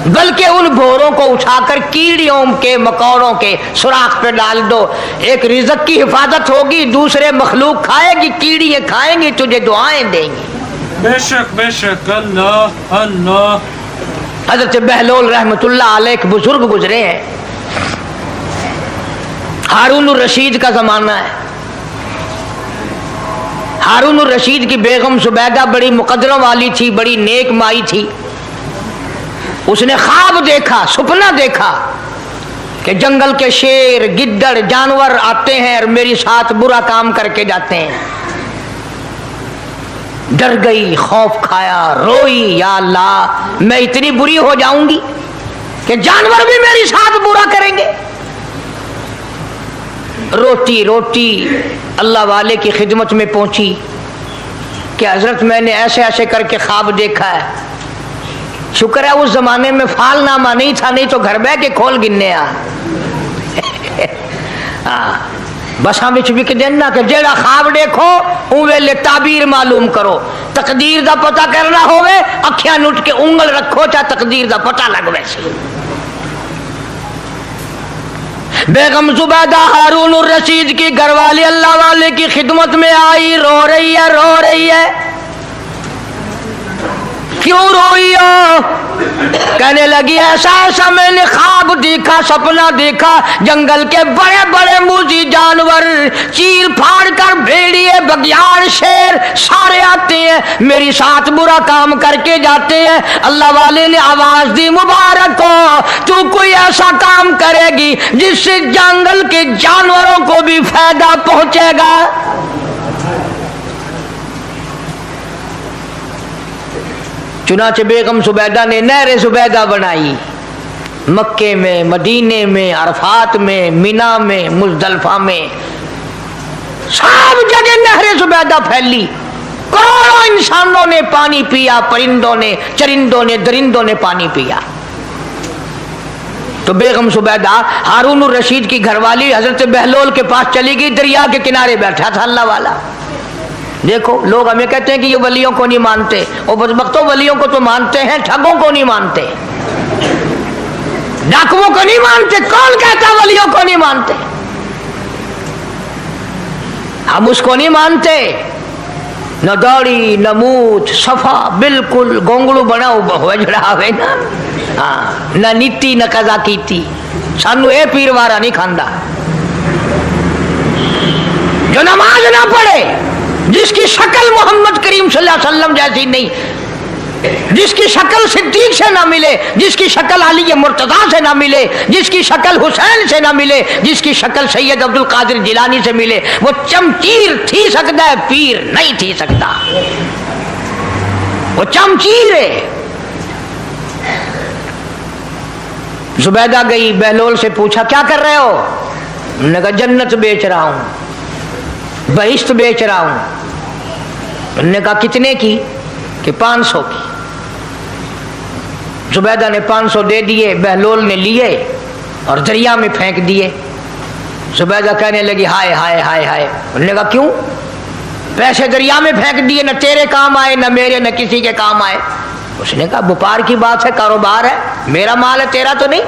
बल्कि उन भोरों को उठाकर कीड़ियों के मकोड़ों के सुराख पे डाल दो। एक रिज़्क़ की हिफाजत होगी, दूसरे मखलूक खाएगी, कीड़ियां खाएंगी, तुझे दुआएं देंगी। बेशक बेशक, अल्लाह अल्लाह। हज़रत बहलोल रहमतुल्लाह अलैह एक बुजुर्ग गुजरे हैं, हारून रशीद का जमाना है। हारून रशीद की बेगम जुबैदा बड़ी मुकद्दरों वाली थी, बड़ी नेक माई थी। उसने ख्वाब देखा, सपना देखा कि जंगल के शेर, गिद्दड़, जानवर आते हैं और मेरे साथ बुरा काम करके जाते हैं। ڈر گئی، خوف کھایا، روئی، یا اللہ میں اتنی بری ہو جاؤں گی کہ جانور بھی میری ساتھ برا کریں گے۔ روتی روتی اللہ والے کی خدمت میں پہنچی کہ حضرت میں نے ایسے ایسے کر کے خواب دیکھا ہے۔ شکر ہے اس زمانے میں فال نامہ نہیں تھا، نہیں تو گھر بہ کے کھول گننے آ بساں وچ وک دینا کہ جیڑا خواب دیکھو اون ویلے تعبیر معلوم کرو۔ تقدیر دا پتہ کرنا ہوئے اکھیاں نٹ کے انگل رکھو چا تقدیر دا پتہ لگ ویسے۔ بیگم زبیدہ ہارون الرشید کی گھر والی اللہ والے کی خدمت میں آئی، رو رہی ہے۔ کیوں روئی ہو؟ کہنے لگی ایسا ایسا میں نے خواب دیکھا، سپنا دیکھا، جنگل کے بڑے بڑے موذی جانور چیر پھاڑ کر بھیڑیے، بگیار، شیر سارے آتے ہیں، میری ساتھ برا کام کر کے جاتے ہیں۔ اللہ والے نے آواز دی مبارک ہو، تو کوئی ایسا کام کرے گی جس سے جنگل کے جانوروں کو بھی فائدہ پہنچے گا۔ چنانچہ بیگم زبیدہ نے نہر زبیدہ بنائی، مکے میں، مدینے میں، عرفات میں، مینا میں، مزدلفہ میں، سب جگہ نہر زبیدہ پھیلی۔ کروڑوں انسانوں نے پانی پیا، پرندوں نے، چرندوں نے، درندوں نے پانی پیا۔ تو بیگم زبیدہ ہارون الرشید کی گھر والی حضرت بہلول کے پاس چلی گئی، دریا کے کنارے بیٹھا تھا اللہ والا۔ دیکھو لوگ ہمیں کہتے ہیں کہ یہ ولیوں کو نہیں مانتے، اور بدبختوں ولیوں کو تو مانتے ہیں، ٹھگوں کو نہیں مانتے، ڈاکوؤں کو نہیں مانتے۔ کون کہتا ولیوں کو نہیں مانتے؟ ہم اس کو نہیں مانتے، نہ داڑھی نہ مونچھ، صفا بالکل گونگڑو بنا ہوا جڑا ہوئے نا، نہ نیتی نہ قضا کیتی، سانو اے پیر وارا نہیں کھاندا۔ جو نماز نہ پڑھے، جس کی شکل محمد کریم صلی اللہ علیہ وسلم جیسی نہیں، جس کی شکل صدیق سے نہ ملے، جس کی شکل علی مرتضیٰ سے نہ ملے، جس کی شکل حسین سے نہ ملے، جس کی شکل سید عبد القادر جیلانی سے ملے، وہ چمچیر تھی سکتا ہے، پیر نہیں تھی سکتا، وہ چمچیر ہے۔ زبیدہ گئی، بہلول سے پوچھا کیا کر رہے ہو؟ انہوں نے کہا جنت بیچ رہا ہوں، بہشت بیچ رہا ہوں۔ انہوں نے کہا کتنے کی؟ کہ 500 کی۔ زبیدہ نے 500 دے دیے، بہلول نے لیے اور دریا میں پھینک دیے۔ زبیدہ کہنے لگی ہائے ہائے ہائے ہائے۔ انہوں نے کہا کیوں؟ پیسے دریا میں پھینک دیے، نہ تیرے کام آئے نہ میرے نہ کسی کے کام آئے۔ اس نے کہا وپار کی بات ہے، کاروبار ہے، میرا مال ہے تیرا تو نہیں،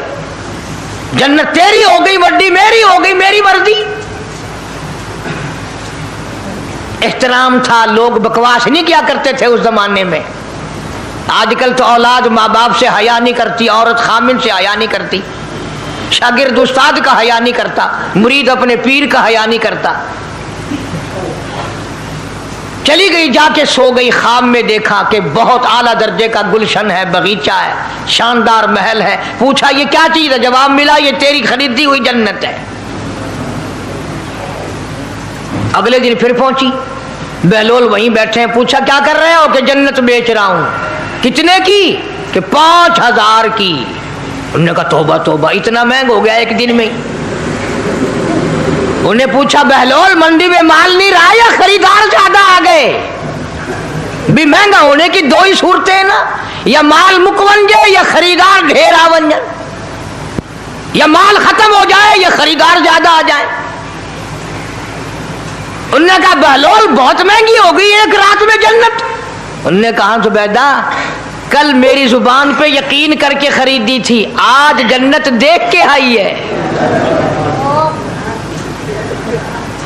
جنت تیری ہو گئی، وڈی میری ہو گئی، میری مرضی۔ احترام تھا، لوگ بکواس نہیں کیا کرتے تھے اس زمانے میں۔ آج کل تو اولاد ماں باپ سے حیا نہیں کرتی، عورت خامن سے حیا نہیں کرتی، شاگرد استاد کا حیا نہیں کرتا، مرید اپنے پیر کا حیا نہیں کرتا۔ چلی گئی، جا کے سو گئی، خواب میں دیکھا کہ بہت اعلیٰ درجے کا گلشن ہے، باغیچہ ہے، شاندار محل ہے۔ پوچھا یہ کیا چیز ہے؟ جواب ملا یہ تیری خریدی ہوئی جنت ہے۔ اگلے دن پھر پہنچی، بہلول وہیں بیٹھے ہیں، پوچھا کیا کر رہے ہو؟ کہ جنت بیچ رہا ہوں۔ کتنے کی؟ کہ 5000 کی۔ انہوں نے کہا توبہ توبہ، اتنا مہنگا ہو گیا ایک دن میں۔ انہیں پوچھا بہلول منڈی میں مال نہیں رہا یا خریدار زیادہ آ گئے؟ بھی مہنگا ہونے کی دو ہی صورتیں ہیں نا، یا مال مک بن جائے یا خریدار ڈھیر آ بن جائے، یا مال ختم ہو جائے یا خریدار زیادہ آ جائے۔ انہوں نے کہا بہلول بہت مہنگی ہو گئی ایک رات میں جنت۔ انہوں نے کہا زبیدہ کل میری زبان پہ یقین کر کے خریدی تھی، آج جنت دیکھ کے آئی ہے۔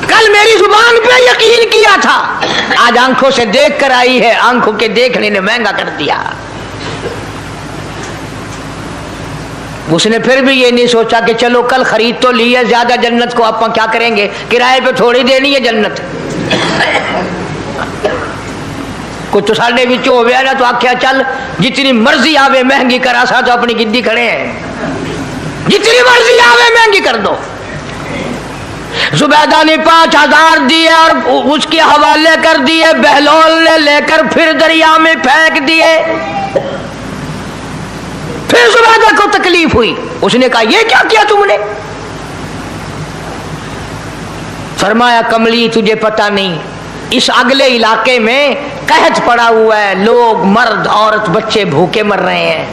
کل میری زبان پہ یقین کیا تھا، آج آنکھوں سے دیکھ کر آئی ہے، آنکھوں کے دیکھنے نے مہنگا کر دیا۔ اس نے پھر بھی یہ نہیں سوچا کہ چلو کل خرید تو لی ہے، زیادہ جنت کو آپ کیا کریں گے، کرائے پہ تھوڑی دینی ہے جنت۔ کچھ تو ساڑھے بھی ہو گیا نا، تو آخیا چل جتنی مرضی آوے مہنگی کرا، سا تو اپنی گدی کھڑے ہیں، جتنی مرضی آوے مہنگی کر دو۔ زبیدہ نے 5000 دیے اور اس کے حوالے کر دیے، بہلول نے لے کر پھر دریا میں پھینک دیے۔ پھر زبیدہ کو تکلیف ہوئی، اس نے کہا یہ کیا کیا تم نے؟ فرمایا کملی تجھے پتہ نہیں، اس اگلے علاقے میں قحط پڑا ہوا ہے، لوگ مرد عورت بچے بھوکے مر رہے ہیں،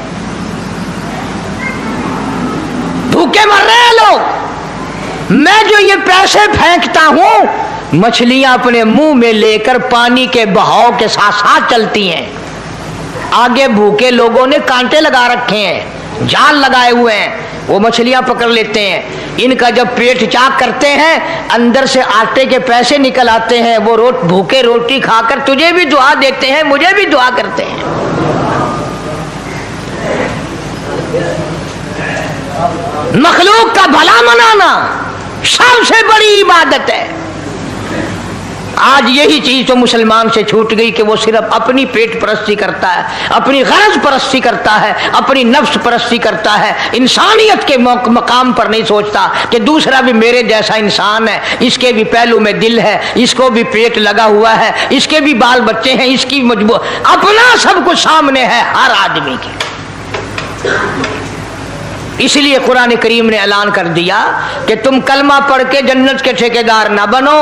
بھوکے مر رہے ہیں لوگ۔ میں جو یہ پیسے پھینکتا ہوں، مچھلیاں اپنے منہ میں لے کر پانی کے بہاؤ کے ساتھ ساتھ چلتی ہیں، آگے بھوکے لوگوں نے کانٹے لگا رکھے ہیں، جال لگائے ہوئے ہیں، وہ مچھلیاں پکڑ لیتے ہیں، ان کا جب پیٹ چاک کرتے ہیں اندر سے آٹے کے پیسے نکل آتے ہیں، وہ بھوکے روٹی کھا کر تجھے بھی دعا دیتے ہیں، مجھے بھی دعا کرتے ہیں۔ مخلوق کا بھلا منانا سب سے بڑی عبادت ہے۔ آج یہی چیز تو مسلمان سے چھوٹ گئی کہ وہ صرف اپنی پیٹ پرستی کرتا ہے، اپنی غرض پرستی کرتا ہے، اپنی نفس پرستی کرتا ہے، انسانیت کے مقام پر نہیں سوچتا کہ دوسرا بھی میرے جیسا انسان ہے، اس کے بھی پہلو میں دل ہے، اس کو بھی پیٹ لگا ہوا ہے، اس کے بھی بال بچے ہیں، اس کی مجبور اپنا سب کچھ سامنے ہے ہر آدمی کے۔ اس لیے قرآن کریم نے اعلان کر دیا کہ تم کلمہ پڑھ کے جنت کے ٹھیکیدار نہ بنو،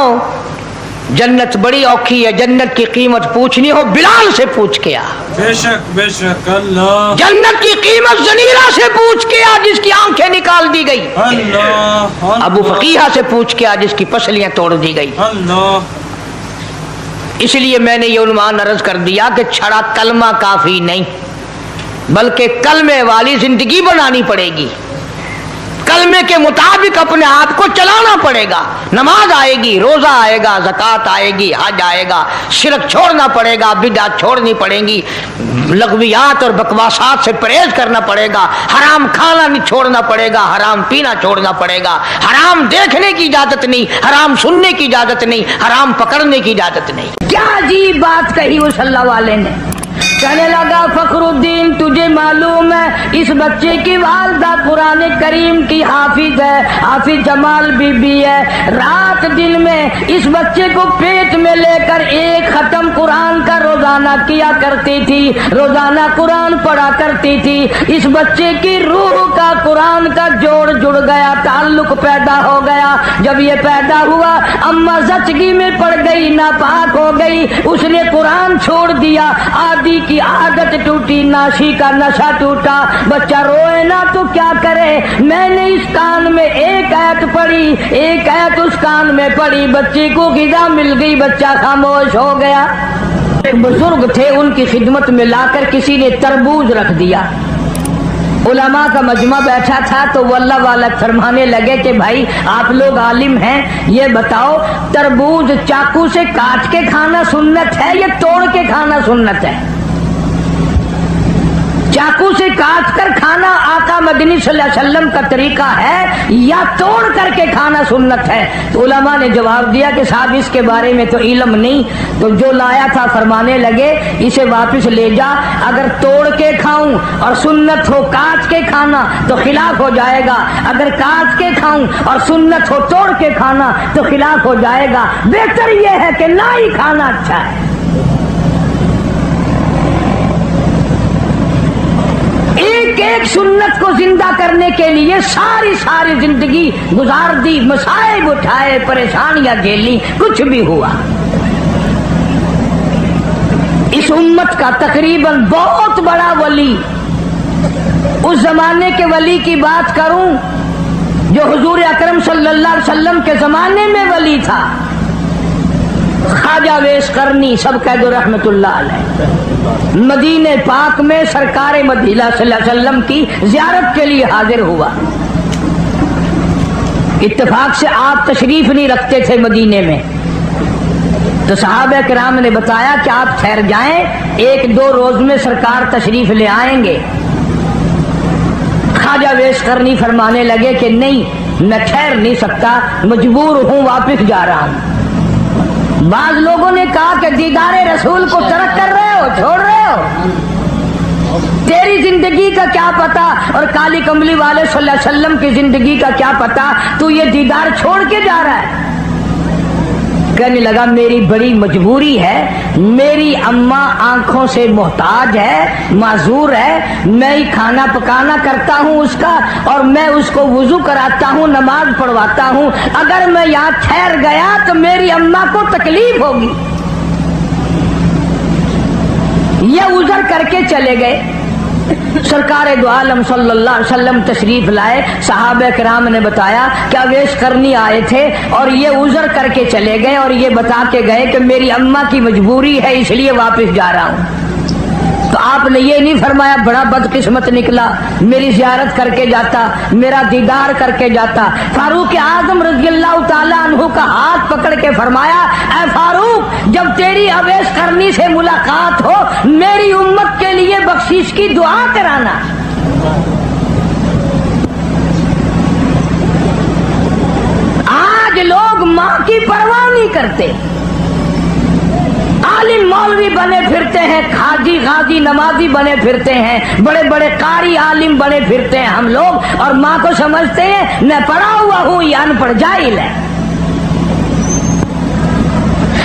جنت بڑی اوکھی ہے، جنت کی قیمت پوچھنی ہو بلال سے پوچھ کے آ، بے شک اللہ، جنت کی قیمت زنیرہ سے پوچھ کے آ جس کی آنکھیں نکال دی گئی، اللہ، ابو فقیہ سے پوچھ کے آ جس کی پسلیاں توڑ دی گئی۔ اللہ، اس لیے میں نے یہ عنوان عرض کر دیا کہ چھڑا کلمہ کافی نہیں، بلکہ کلمے والی زندگی بنانی پڑے گی، کلمے کے مطابق اپنے آپ کو چلانا پڑے گا، نماز آئے گی، روزہ آئے گا، زکوٰۃ آئے گی، حج آئے گا، شرک چھوڑنا پڑے گا، بدعت چھوڑنی پڑیں گی، لغویات اور بکواسات سے پرہیز کرنا پڑے گا، حرام کھانا نہیں چھوڑنا پڑے گا، حرام پینا چھوڑنا پڑے گا، حرام دیکھنے کی اجازت نہیں، حرام سننے کی اجازت نہیں، حرام پکڑنے کی اجازت نہیں۔ کیا عجیب بات کہی اس اللہ والے نے، کہنے لگا فخر الدین تجھے معلوم ہے اس بچے کی والدہ قرآن کریم کی حافظ ہے، حافظ جمال بی بی ہے، رات دن میں اس بچے کو پیٹ میں لے کر ایک ختم قرآن کا روزانہ کیا کرتی تھی، روزانہ قرآن پڑھا کرتی تھی، اس بچے کی روح کا قرآن کا جوڑ جڑ گیا، تعلق پیدا ہو گیا، جب یہ پیدا ہوا اماں زچگی میں پڑ گئی، ناپاک ہو گئی، اس نے قرآن چھوڑ دیا، آدھی کی عادت ٹوٹی، ناشی کا نشہ ٹوٹا، بچہ روئے نا تو کیا کرے، میں نے اس کان میں ایک آیت پڑھی، ایک آیت اس کان میں پڑھی، بچے کو غذا مل گئی، بچہ خاموش ہو گیا۔ ایک بزرگ تھے، ان کی خدمت میں لا کر کسی نے تربوز رکھ دیا، علماء کا مجمع بیٹھا تھا تو وہ اللہ والا فرمانے لگے کہ بھائی آپ لوگ عالم ہیں، یہ بتاؤ تربوز چاقو سے کاٹ کے کھانا سنت ہے یا توڑ کے کھانا سنت ہے؟ چاقو سے کاٹ کر کھانا آقا مدنی صلی اللہ علیہ وسلم کا طریقہ ہے یا توڑ کر کے کھانا سنت ہے؟ تو علماء نے جواب دیا کہ صاحب اس کے بارے میں تو علم نہیں، تو جو لایا تھا فرمانے لگے اسے واپس لے جا، اگر توڑ کے کھاؤں اور سنت ہو کاٹ کے کھانا تو خلاف ہو جائے گا، اگر کاٹ کے کھاؤں اور سنت ہو توڑ کے کھانا تو خلاف ہو جائے گا، بہتر یہ ہے کہ نہ ہی کھانا اچھا ہے۔ ایک سنت کو زندہ کرنے کے لیے ساری زندگی گزار دی، مصائب اٹھائے، پریشانیاں جھیلی، کچھ بھی ہوا۔ اس امت کا تقریباً بہت بڑا ولی، اس زمانے کے ولی کی بات کروں جو حضور اکرم صلی اللہ علیہ وسلم کے زمانے میں ولی تھا، خواجہ ویس قرنی سب کہہ دو رحمت اللہ علیہ، مدینہ پاک میں سرکار مدینہ صلی اللہ علیہ وسلم کی زیارت کے لیے حاضر ہوا۔ اتفاق سے آپ تشریف نہیں رکھتے تھے مدینے میں، تو صحابہ کرام نے بتایا کہ آپ ٹھہر جائیں، 1-2 روز میں سرکار تشریف لے آئیں گے۔ خواجہ ویس قرنی فرمانے لگے کہ نہیں، میں ٹھہر نہیں سکتا، مجبور ہوں، واپس جا رہا ہوں۔ بعض لوگوں نے کہا کہ دیدار رسول کو ترک کر رہے ہو، چھوڑ رہے ہو، تیری زندگی کا کیا پتا کا اور کالی کملی والے صلی اللہ علیہ وسلم کی زندگی کا کیا پتا، تو یہ دیدار چھوڑ کے جا رہا ہے۔ کہنے لگا میری بڑی مجبوری ہے، میری اماں آنکھوں سے محتاج ہے، معذور ہے، میں ہی کھانا پکانا کرتا ہوں اس کا، اور میں اس کو وضو کراتا ہوں، نماز پڑھواتا ہوں، اگر میں یہاں ٹھہر گیا تو میری اماں کو تکلیف ہوگی۔ یہ عذر کر کے چلے گئے۔ سرکار دو عالم صلی اللہ علیہ وسلم تشریف لائے، صحابہ کرام نے بتایا کہ اویس کرنی آئے تھے اور یہ عذر کر کے چلے گئے اور یہ بتا کے گئے کہ میری اماں کی مجبوری ہے اس لیے واپس جا رہا ہوں۔ تو آپ نے یہ نہیں فرمایا بڑا بدقسمت نکلا، میری زیارت کر کے جاتا، میرا دیدار کر کے جاتا۔ فاروق اعظم رضی اللہ تعالیٰ عنہ کا ہاتھ پکڑ کے فرمایا، اے فاروق، جب تیری اویس کرنی سے ملاقات ہو میری امت کے لیے بخشش کی دعا کرانا۔ آج لوگ ماں کی پرواہ نہیں کرتے، عالم مولوی بنے پھرتے ہیں، حاجی غازی نمازی بنے پھرتے ہیں، بڑے بڑے قاری عالم بنے پھرتے ہیں ہم لوگ، اور ماں کو سمجھتے ہیں میں پڑھا ہوا ہوں، یہ ان پڑھ جاہل ہے۔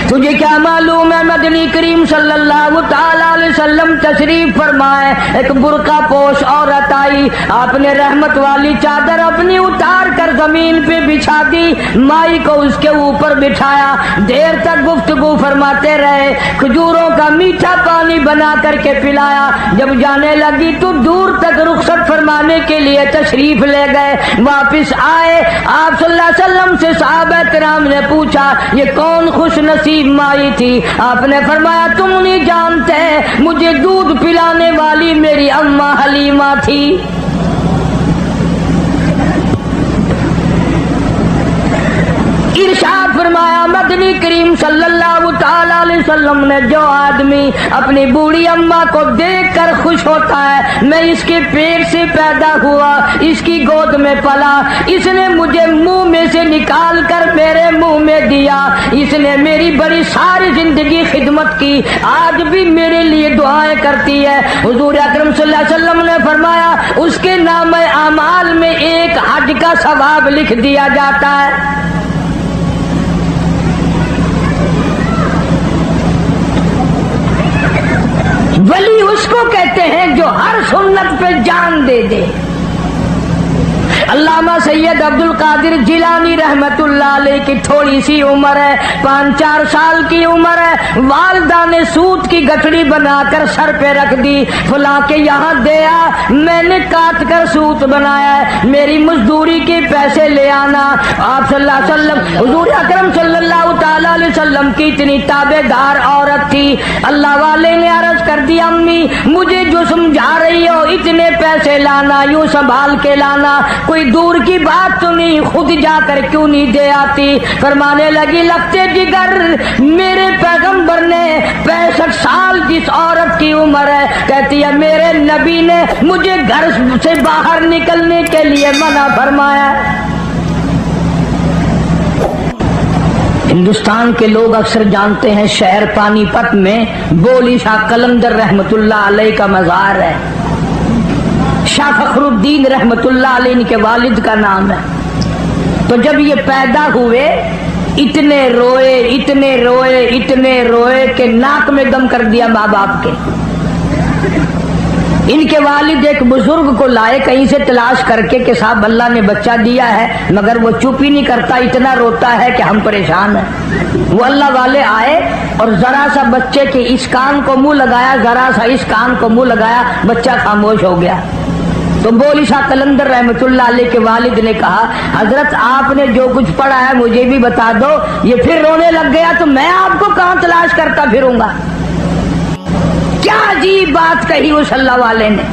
تجھے کیا معلوم ہے مدنی کریم صلی اللہ تعالی علیہ وسلم تشریف فرمائے، ایک برقع پوش عورت آئی، آپ نے رحمت والی چادر اپنی اتار کر زمین پہ بچھا دی، مائی کو اس کے اوپر بٹھایا، دیر تک گفتگو فرماتے رہے، کھجوروں کا میٹھا پانی بنا کر کے پلایا، جب جانے لگی تو دور تک رخصت فرمانے کے لیے تشریف لے گئے، واپس آئے، آپ صلی اللہ علیہ وسلم سے صحابہ کرام نے پوچھا یہ کون خوش نصیب مائی تھی؟ آپ نے فرمایا تم نہیں جانتے، مجھے دودھ پلانے والی میری اماں حلیمہ تھی۔ ارشاد فرمایا مدنی کریم صلی اللہ تعالی علیہ وسلم نے، جو آدمی اپنی بوڑھی اماں کو دیکھ کر خوش ہوتا ہے، میں اس کے پیٹ سے پیدا ہوا، اس کی گود میں پلا، اس نے مجھے منہ میں سے نکال کر میرے منہ میں دیا، اس نے میری بڑی ساری زندگی خدمت کی، آج بھی میرے لیے دعائیں کرتی ہے۔ حضور اکرم صلی اللہ علیہ وسلم نے فرمایا اس کے نام اعمال میں ایک حج کا ثواب لکھ دیا جاتا ہے۔ ولی اس کو کہتے ہیں جو ہر سنت پہ جان دے دے۔ علامہ سید عبد القادر جیلانی رحمت اللہ علیہ کی تھوڑی سی عمر ہے، 5-4 سال کی عمر ہے، والدہ نے سوت کی گٹھڑی بنا کر سر پہ رکھ دی، فلاں کے یہاں دیا، میں نے کاٹ کر سوت بنایا ہے، میری مزدوری کے پیسے لے آنا۔ آپ صلی اللہ علیہ وسلم، حضور اکرم صلی اللہ تعالی علیہ وسلم کی اتنی تابع دار عورت تھی، اللہ والے نے عرض کر دی امی مجھے جو سمجھا رہی ہو اتنے پیسے لانا، یوں سنبھال کے لانا، کوئی دور کی بات تو نہیں، خود جا کر کیوں نہیں دے آتی؟ فرمانے لگی لگتے جگر میرے پیغمبر نے 65 سال جس عورت کی عمر ہے، کہتی ہے میرے نبی نے مجھے گھر سے باہر نکلنے کے لیے منع فرمایا۔ ہندوستان کے لوگ اکثر جانتے ہیں شہر پانی پت میں بولی شاہ قلندر رحمت اللہ علیہ کا مزار ہے، شاہ فخر الدین رحمت اللہ علیہ ان کے والد کا نام ہے۔ تو جب یہ پیدا ہوئے اتنے روئے اتنے روئے اتنے روئے کہ ناک میں دم کر دیا ماں باپ کے۔ ان کے والد ایک بزرگ کو لائے کہیں سے تلاش کر کے کہ صاحب اللہ نے بچہ دیا ہے، مگر وہ چپ ہی نہیں کرتا، اتنا روتا ہے کہ ہم پریشان ہیں۔ وہ اللہ والے آئے اور ذرا سا بچے کے اس کان کو منہ لگایا، ذرا سا اس کان کو منہ لگایا، بچہ خاموش ہو گیا۔ تو بولی شاہ قلندر رحمت اللہ علیہ کے والد نے کہا حضرت آپ نے جو کچھ پڑھا ہے مجھے بھی بتا دو، یہ پھر رونے لگ گیا تو میں آپ کو کہاں تلاش کرتا پھروں گا؟ کیا عجیب بات کہی اس اللہ والے نے۔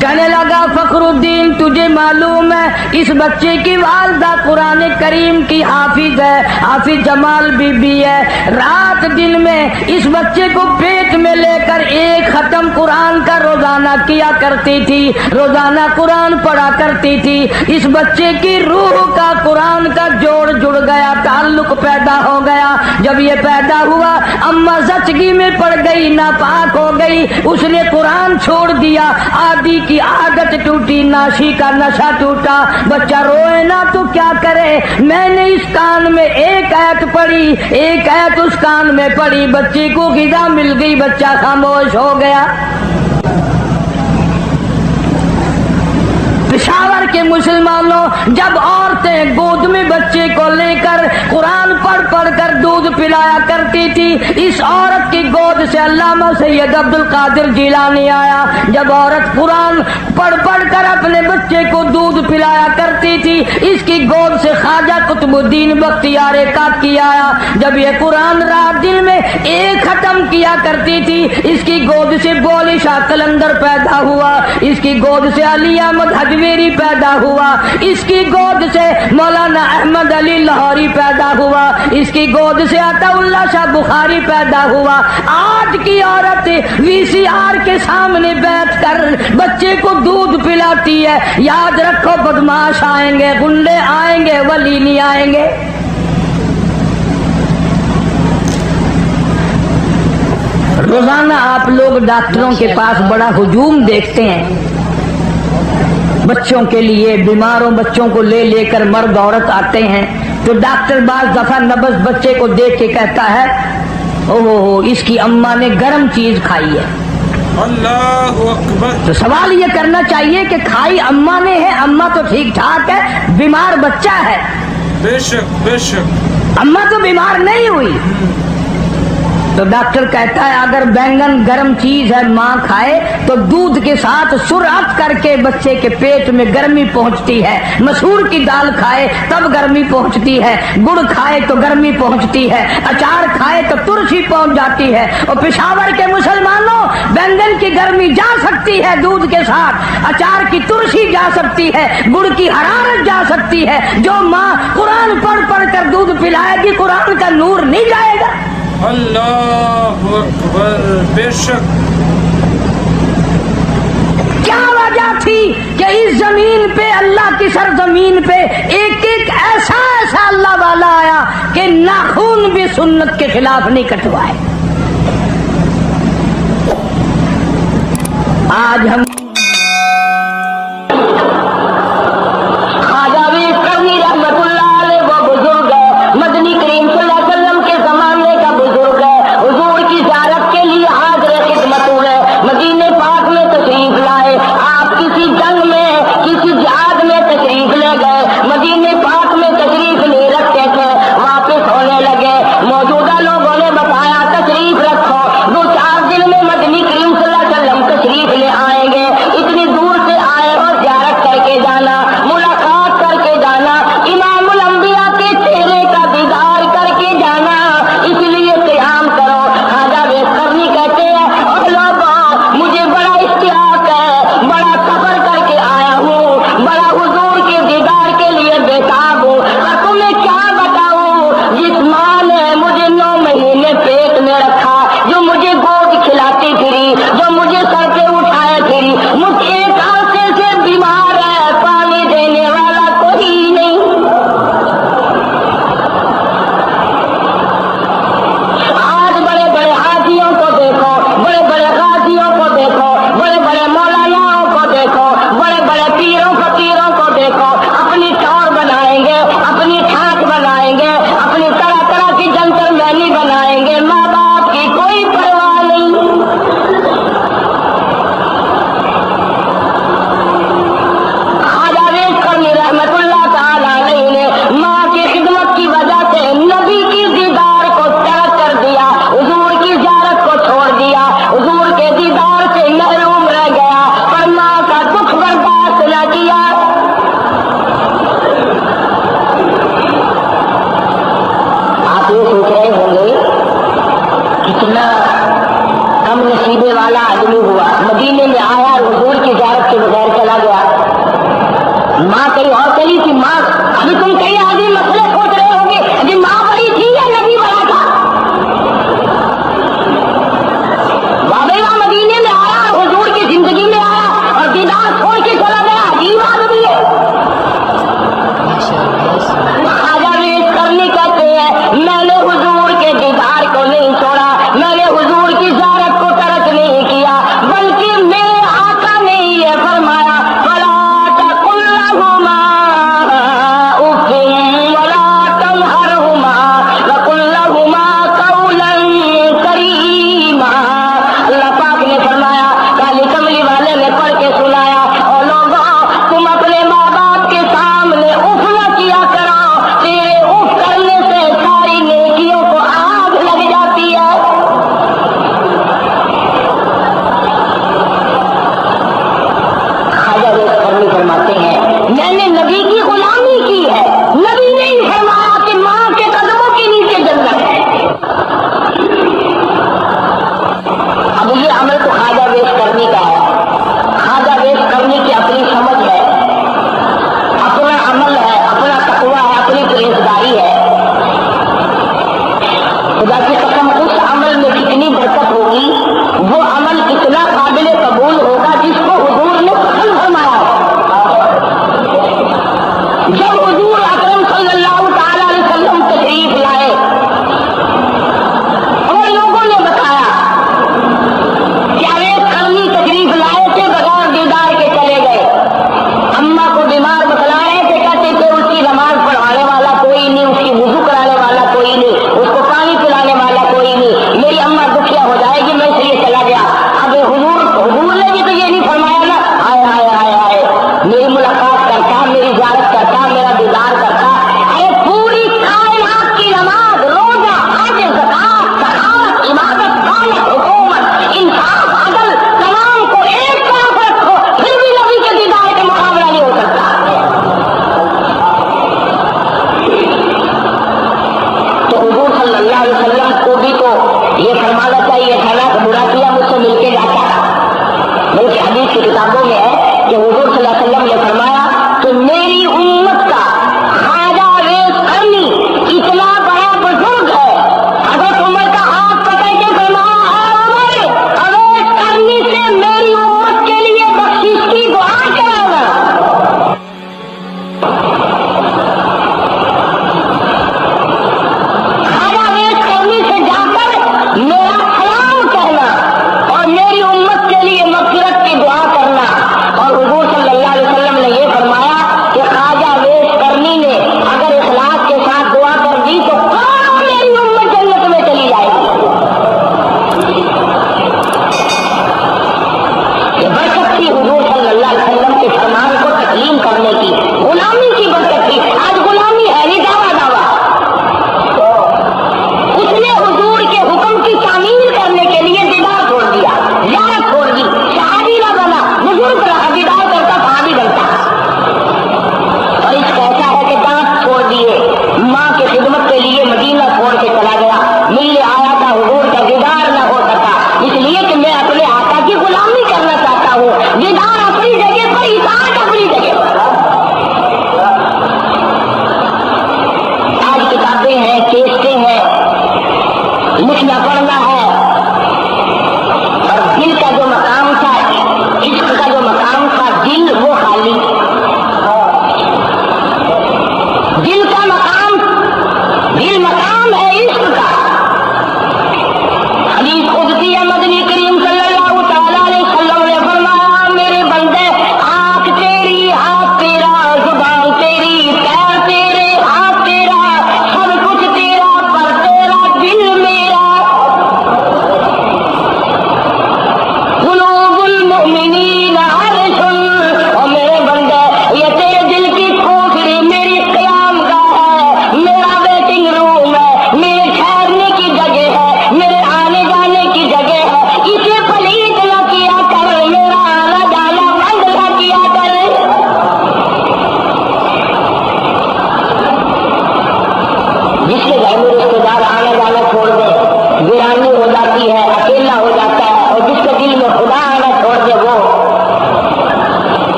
کہنے لگا فخر الدین تجھے معلوم ہے اس بچے کی والدہ قرآن کریم کی حافظ ہے، حافظ جمال بی بی ہے، رات دن میں اس بچے کو پیٹ پیٹ میں لے کر ایک ختم قرآن کا روزانہ کیا کرتی تھی، روزانہ قرآن پڑھا کرتی تھی، اس بچے کی روح کا قرآن کا جوڑ جڑ گیا، تعلق پیدا ہو گیا۔ جب یہ پیدا ہوا اماں زچگی میں پڑ گئی، ناپاک ہو گئی، اس نے قرآن چھوڑ دیا، آدی کی عادت ٹوٹی، ناشی کا نشہ ٹوٹا، بچہ روئے نا تو کیا کرے۔ میں نے اس کان میں ایک آیت پڑھی، ایک آیت اس کان میں پڑھی، بچے کو غذا مل گئی، بچہ خاموش ہو گیا۔ پشاور کے مسلمانوں، جب عورتیں گود میں بچے کو لے کر قرآن پڑھ پڑھ کر دودھ پلایا کرتی تھی، اس عورت کی گود سے علامہ سید عبد القادر جیلانی آیا۔ جب عورت قرآن پڑھ پڑھ کر اپنے بچے کو دودھ پلایا کرتی تھی، اس کی گود سے خواجہ قطب الدین بختیار کاکی آیا۔ جب یہ قرآن رات دن میں ایک ختم کیا کرتی تھی، اس کی گود سے بولی شاہ قلندر پیدا ہوا، اس کی گود سے علی احمد حجویری پیدا ہوا، اس کی گود سے مولانا احمد علی لاہوری پیدا ہوا، اس کی گود سے عطا اللہ شاہ بخاری پیدا ہوا۔ آج کی عورت وی سی آر کے سامنے بیٹھ کر بچے کو دودھ پلاتی ہے۔ یاد رکھو بدماش آئیں گے، گنڈے آئیں گے، ولی نہیں آئیں گے۔ روزانہ آپ لوگ ڈاکٹروں کے پاس بڑا ہجوم دیکھتے ہیں، بچوں کے لیے، بیماروں بچوں کو لے لے کر مرد عورت آتے ہیں، تو ڈاکٹر بعض دفعہ نبض بچے کو دیکھ کے کہتا ہے اوہ اس کی اماں نے گرم چیز کھائی ہے۔ اللہ اکبر۔ تو سوال یہ کرنا چاہیے کہ کھائی اماں نے ہے، اماں تو ٹھیک ٹھاک ہے، بیمار بچہ ہے۔ بے شک بے شک، اماں تو بیمار نہیں ہوئی۔ تو ڈاکٹر کہتا ہے اگر بینگن گرم چیز ہے ماں کھائے تو دودھ کے ساتھ سرعت کر کے بچے کے پیٹ میں گرمی پہنچتی ہے، مسور کی دال کھائے تب گرمی پہنچتی ہے، گڑ کھائے تو گرمی پہنچتی ہے، اچار کھائے تو ترشی پہنچ جاتی ہے۔ اور پشاور کے مسلمانوں، بینگن کی گرمی جا سکتی ہے دودھ کے ساتھ، اچار کی ترشی جا سکتی ہے، گڑ کی حرارت جا سکتی ہے۔ جو ماں قرآن پڑھ پڑھ کر دودھ پلائے گی قرآن کا نور نہیں جائے گا۔ اللہ اکبر، بے شک۔ کیا وجہ تھی کہ اس زمین پہ، اللہ کی سرزمین پہ ایک ایک ایسا ایسا اللہ والا آیا کہ ناخون بھی سنت کے خلاف نہیں کٹوائے۔ آج ہم مدنی کریم صلی اللہ علیہ وسلم کے زمانے کا بزرگ ہے، حضور کی زیارت کے لیے حاضر خدمت ہوئے، مدینے پاک میں تشریف لائے۔ آپ کسی جنگ میں، کسی جہاد میں تشریف لے گئے، مدینے پاک میں تشریف نہیں رکھتے تھے، واپس ہونے لگے، موجودہ لوگوں نے بتایا تشریف رکھو، 2-4 دن میں مدنی کریم صلی اللہ علیہ وسلم تشریف لے آئیں گے، اتنی دور سے آئے اور زیارت کر کے جانا، ملاقات کر کے جانا، امام الانبیاء کے چہرے کا دیدار کر کے جانا، اس لیے قیام کرو۔ خواجہ ویس کرنی کہتے ہیں اور لوگوں مجھے بڑا اشتیاق ہے، بڑا سفر کر کے آیا ہوں، بڑا حضور کے دیدار کے لیے بےتاب ہوں، اور تمہیں کیا بتاؤں، جس ماں نے مجھے 9 مہینے پیٹ میں رکھا، جو مجھے گود کھلاتی پھری، جو مجھے سر پہ اٹھائے پھری، مجھ ایک عرصے سے بیمار ہے، پانی دینے والا کوئی نہیں۔ آج بڑے بڑے حاجیوں کو دیکھو، بڑے بڑے غازیوں کو دیکھو، بڑے بڑے مولاناؤں کو دیکھو، بڑے بڑے پیروں فقیروں کو دیکھو، اپنی ٹور بنائیں گے، اپنی ٹھاٹ بنائیں گے، اپنی طرح طرح کی جنتر مینی بنائیں گے، ماں باپ کی کوئی پرواہ نہیں۔ خواجہ ویس کرنی رحمت اللہ تعالی علیہ نے ماں کی خدمت کی وجہ سے نبی کی دیدار کو ترک کر دیا، حضور کی زیارت کو چھوڑ دیا، حضور کے دیدار سے محروم رہ گیا، پر ماں کا دکھ برداشت نہ کیا۔ آپ یہ سوچ رہے ہوں گے کتنا کم نصیبے والا آدمی ہوا، مدینے میں آیا اور حضور کی زیارت کے بغیر چلا گیا۔ ماں کہیں اور چلی تھی، ماں ابھی تم کئی آدمی مسئلے سوچ رہے ہوں گے کہ ماں بڑی تھی یا نبی بڑا تھا۔ میں نے نبی کی غلامی کی ہے. نبی نے ہی فرمایا کہ ماں کے قدموں کے نیچے جنت ہے. اب یہ عمل تو خواجہ ویش کرنے کا ہے. خواجہ ویش کرنے کی اپنی سمجھ ہے, اپنا عمل ہے, اپنا تقویٰ ہے, اپنی پرہیزگاری ہے. خدا کی قسم اس عمل میں کتنی برکت ہوگی, وہ عمل کتنا قابل قبول ہوگا جس کو حضور نے پسند فرمایا.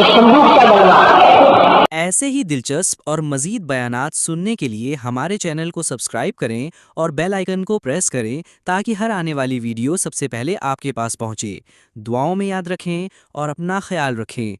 एक संदूक का बनवा। ऐसे ही दिलचस्प और मज़ीद बयानात सुनने के लिए हमारे चैनल को सब्सक्राइब करें और बेल आइकन को प्रेस करें ताकि हर आने वाली वीडियो सबसे पहले आपके पास पहुंचे। दुआओं में याद रखें और अपना ख्याल रखें।